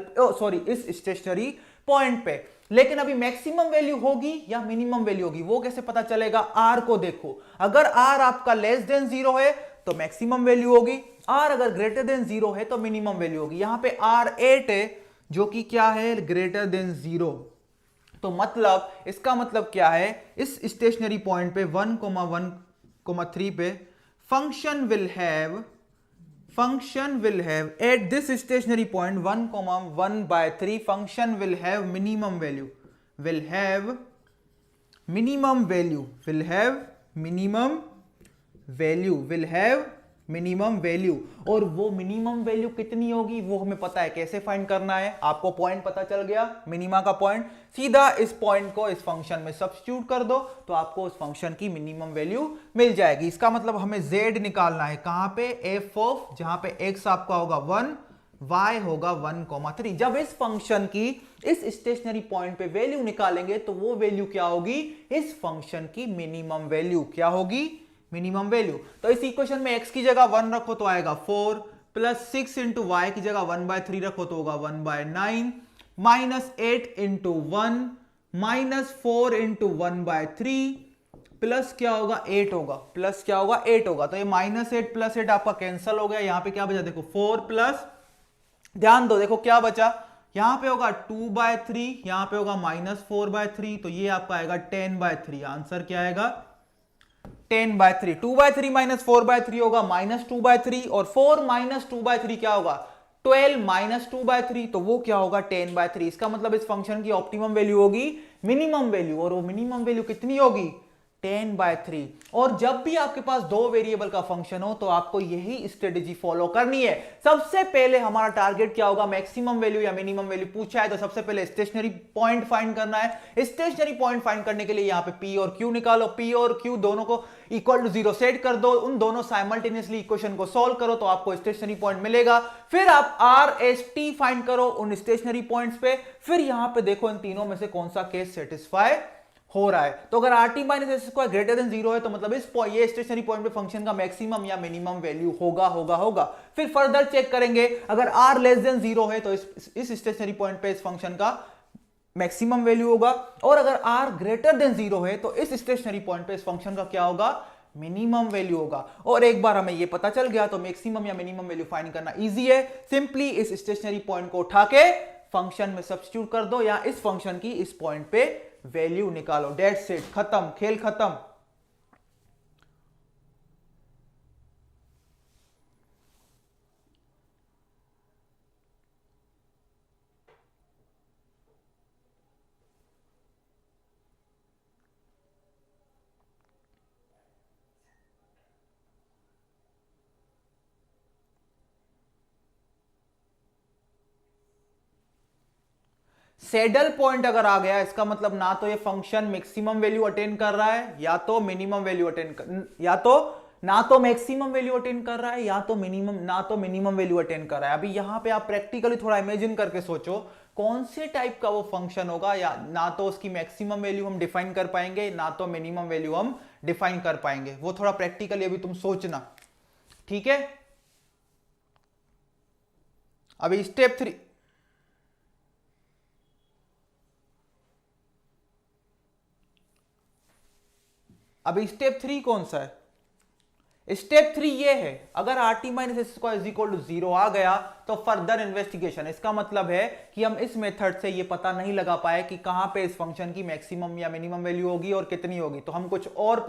इस स्टेशनरी पॉइंट पे। लेकिन अभी मैक्सिमम वैल्यू होगी या मिनिमम वैल्यू होगी वो कैसे पता चलेगा, आर को देखो। अगर आर आपका लेस देन 0 है तो मैक्सिमम वैल्यू होगी, आर अगर ग्रेटर देन 0 है तो मिनिमम वैल्यू होगी। यहां पे आर 8 है जो कि क्या है, ग्रेटर देन 0। तो मतलब इसका मतलब क्या है, इस स्टेशनरी पॉइंट पे 1,1,3 पे function will have eight this stationary point 1,1/3 function will have minimum value, will have minimum value. और वो मिनिमम वैल्यू कितनी होगी वो हमें पता है, कैसे फाइंड करना है, आपको पॉइंट पता चल गया, मिनिमा का पॉइंट। सीधा इस पॉइंट को इस फंक्शन में सब्स्टिट्यूट कर दो तो आपको उस फंक्शन की मिनिमम वैल्यू मिल जाएगी। इसका मतलब हमें z निकालना है, कहां पे, f ऑफ, जहां पे x आपका होगा 1, y होगा 1,3। जब इस फंक्शन की इस स्टेशनरी पॉइंट पे वैल्यू निकालेंगे तो वो वैल्यू क्या होगी, इस फंक्शन की मिनिमम वैल्यू। क्या होगी, मिनिमम वैल्यू। तो इस इक्वेशन में x की जगह 1 रखो तो आएगा 4, प्लस 6 इंटू वाई की जगह 1/3 रखो तो होगा 1/9, minus 8 into 1 minus 4 into 1/3 plus क्या होगा 8 होगा, प्लस क्या होगा 8 होगा। तो ये -8 प्लस 8 आपका कैंसिल हो गया। यहां पे क्या बचा, देखो 4 प्लस, ध्यान दो, देखो क्या बचा, यहां पे होगा 2/3, यहां पे होगा -4/3, तो ये आपका आएगा 10/3। आंसर क्या आएगा, 10/3। 2/3 माइनस 4/3 होगा -2/3, और 4 माइनस 2/3 क्या होगा, 12 माइनस 2/3, तो वो क्या होगा 10/3। इसका मतलब इस फंक्शन की ऑप्टिमम वैल्यू होगी मिनिमम वैल्यू, और वो मिनिमम वैल्यू कितनी होगी, 10/3। और जब भी आपके पास दो वेरिएबल का फंक्शन हो तो आपको यही स्ट्रेटेजी फॉलो करनी है। सबसे पहले हमारा टारगेट क्या होगा, मैक्सिमम वैल्यू या मिनिमम वैल्यू पूछा है तो सबसे पहले स्टेशनरी पॉइंट फाइंड करना है। स्टेशनरी पॉइंट फाइंड करने के लिए यहां पे P और Q निकालो, P और Q दोनों को इक्वल टू 0 सेट कर दो, उन दोनों साइमल्टेनियसली इक्वेशन को सॉल्व करो तो आपको स्टेशनरी पॉइंट मिलेगा। फिर आप R S T फाइंड करो उन स्टेशनरी पॉइंट्स पे, फिर यहां पे देखो इन तीनों में से कौन सा केस सेटिस्फाई हो रहा है। तो अगर are t minus S square greater than 0 है तो मतलब इस ये स्टेशनरी पॉइंट पे फंक्शन का मैक्सिमम या मिनिमम वैल्यू होगा। फिर फर्दर चेक करेंगे, अगर आर लेस देन 0 है तो इस स्टेशनरी पॉइंट पे इस फंक्शन का मैक्सिमम वैल्यू होगा, और अगर आर ग्रेटर देन 0 है तो इस स्टेशनरी पॉइंट पे इस फंक्शन का क्या होगा, मिनिमम वैल्यू होगा। और एक बार हमें ये पता चल गया तो मैक्सिमम या मिनिमम वैल्यू फाइंड करना इजी है। सिंपली इस स्टेशनरी पॉइंट को उठा के फंक्शन में सब्स्टिट्यूट कर दो या इस फंक्शन की इस पॉइंट पे वैल्यू निकालो, डेट्स इट, खत्म, खेल खत्म। सैडल पॉइंट अगर आ गया इसका मतलब ना तो ये फंक्शन मैक्सिमम वैल्यू अटेन कर रहा है या तो मिनिमम वैल्यू अटेन कर, या तो ना तो मैक्सिमम वैल्यू अटेन कर रहा है या तो मिनिमम वैल्यू अटेन कर रहा है। अभी यहां पे आप प्रैक्टिकली थोड़ा इमेजिन करके सोचो कौन से टाइप का वो फंक्शन होगा, या ना तो उसकी मैक्सिमम वैल्यू हम डिफाइन कर पाएंगे ना तो मिनिमम वैल्यू हम डिफाइन कर पाएंगे। वो थोड़ा प्रैक्टिकली अभी तुम सोचना, ठीक है। अभी स्टेप 3 अभी स्टेप 3 कौन सा है? स्टेप 3 ये है, अगर RT minus S square is equal to 0 आ गया तो फर्दर इन्वेस्टिगेशन। इसका मतलब है कि हम इस मेथड से ये पता नहीं लगा पाए कि कहां पे इस फंक्शन की मैक्सिमम या मिनिमम वैल्यू होगी और कितनी होगी, तो हम कुछ और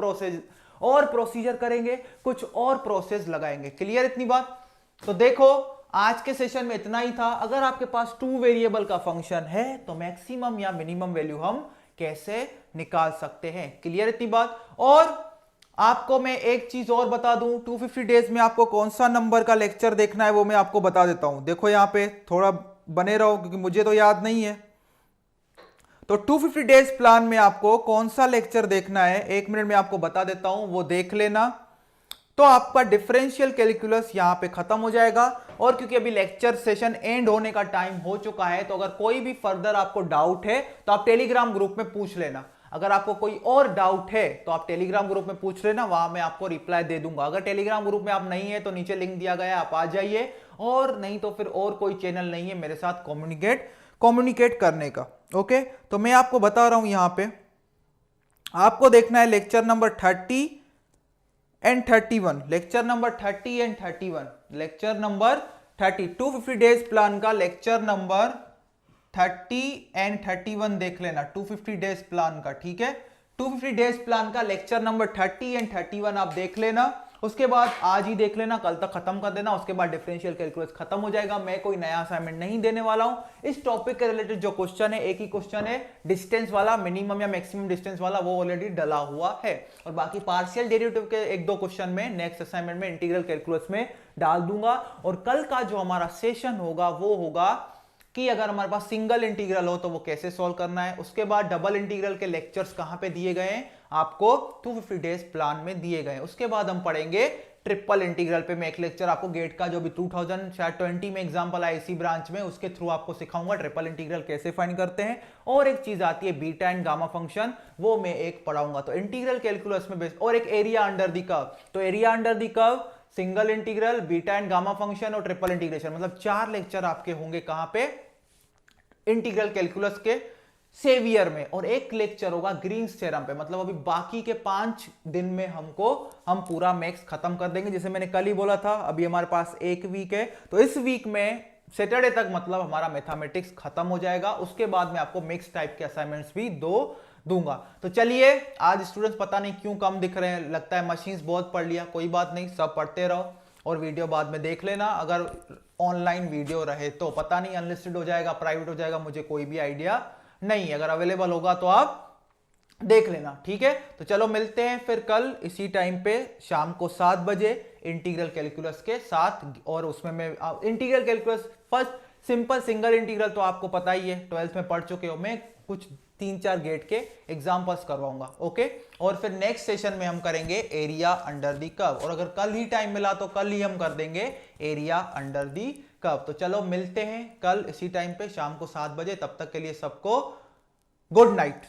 प्रोसीजर करेंगे, कुछ और प्रोसेस लगाएंगे। क्लियर इतनी बात? तो देखो आज के सेशन में इतना ही था। अगर आपके पास 2 वेरिएबल का फंक्शन है तो मैक्सिमम या मिनिमम वैल्यू हम कैसे निकाल सकते हैं। क्लियर इतनी बात? और आपको मैं एक चीज और बता दूं, 250 डेज में आपको कौन सा नंबर का लेक्चर देखना है वो मैं आपको बता देता हूं। देखो यहां पे थोड़ा बने रहो क्योंकि मुझे तो याद नहीं है। तो 250 डेज प्लान में आपको कौन सा लेक्चर देखना है 1 मिनट में आपको बता देता हूं, वो देख लेना। तो आपका डिफरेंशियल कैलकुलस यहां पे खत्म हो जाएगा। और क्योंकि अभी लेक्चर सेशन एंड होने का टाइम हो चुका है, तो अगर कोई भी फर्दर आपको डाउट है तो आप टेलीग्राम ग्रुप में पूछ लेना। अगर आपको कोई और डाउट है तो आप टेलीग्राम ग्रुप में पूछ लेना, वहां मैं आपको रिप्लाई दे दूंगा। अगर टेलीग्राम ग्रुप में आप नहीं है तो नीचे लिंक दिया गया है, आप आ जाइए। और नहीं तो फिर और कोई चैनल नहीं है मेरे साथ कम्युनिकेट करने का। ओके, तो मैं आपको बता रहा हूं यहां पे आपको देखना है lecture number 30 and 31। Lecture number 30 and 31, lecture number 30 250 days plan का लेक्चर नंबर 30 एंड 31 देख लेना, 250 डेज प्लान का। ठीक है, 250 डेज प्लान का लेक्चर नंबर 30 एंड 31 आप देख लेना। उसके बाद आज ही देख लेना, कल तक खत्म कर देना। उसके बाद डिफरेंशियल कैलकुलस खत्म हो जाएगा। मैं कोई नया असाइनमेंट नहीं देने वाला हूं। इस टॉपिक के रिलेटेड जो क्वेश्चन है, एक ही क्वेश्चन है, डिस्टेंस वाला, मिनिमम या मैक्सिमम डिस्टेंस वाला, वो ऑलरेडी डला हुआ है। और बाकी पार्शियल डेरिवेटिव के 1-2 क्वेश्चन में नेक्स्ट असाइनमेंट में इंटीग्रल कैलकुलस में डाल दूंगा। और कल का जो हमारा सेशन होगा वो होगा कि अगर हमारे पास सिंगल इंटीग्रल हो तो वो कैसे सॉल्व करना है। उसके बाद डबल इंटीग्रल के लेक्चर्स कहां पे दिए गए हैं, आपको 250 डेज प्लान में दिए गए हैं। उसके बाद हम पढ़ेंगे ट्रिपल इंटीग्रल पे। मैं एक लेक्चर आपको गेट का जो भी 2020 में एग्जांपल आया इसी ब्रांच में, उसके थ्रू आपको सिखाऊंगा ट्रिपल इंटीग्रल कैसे फाइंड करते हैं। और एक चीज आती है बीटा एंड गामा फंक्शन, वो मैं एक पढ़ाऊंगा। तो इंटीग्रल कैलकुलस में बेस, और एक एरिया अंडर द कर्व। तो area under the curve, single integral, beta and gamma function और ट्रिपल इंटीग्रेशन, मतलब 4 लेक्चर आपके होंगे कहां पे, इंटीग्रल कैलकुलस के सेवियर में। और एक लेक्चर होगा ग्रीन्स थ्योरम पे। मतलब अभी बाकी के 5 दिन में हम पूरा मैथ्स खत्म कर देंगे। जैसे मैंने कल ही बोला था, अभी हमारे पास 1 वीक है, तो इस वीक में सैटरडे तक मतलब हमारा मैथमेटिक्स खत्म हो जाएगा। उसके बाद मैं आपको मिक्स टाइप के असाइनमेंट्स भी दूंगा। तो चलिए, आज स्टूडेंट्स पता नहीं क्यों कम दिख रहे हैं, लगता है मशीन्स बहुत पढ़ लिया। कोई बात नहीं, सब पढ़ते रहो और वीडियो बाद में देख लेना। अगर ऑनलाइन वीडियो रहे तो पता नहीं अनलिस्टेड हो जाएगा, प्राइवेट हो जाएगा, मुझे कोई भी आइडिया नहीं। अगर अवेलेबल होगा तो आप देख लेना। ठीक है, तो चलो मिलते हैं फिर कल इसी टाइम पे शाम को 7 बजे इंटीग्रल कैलकुलस के साथ। और उसमें मैं integral calculus first simple single integral तो आपको पता ही है, 12th में पढ़ चुके हो। मैं कुछ 3-4 गेट के एग्जांपल्स करवाऊंगा। ओके, और फिर नेक्स्ट सेशन में हम करेंगे एरिया अंडर दी कर्व। और अगर कल ही टाइम मिला तो कल ही हम कर देंगे एरिया अंडर दी कर्व। तो चलो मिलते हैं कल इसी टाइम पे शाम को 7 बजे। तब तक के लिए सबको गुड नाइट।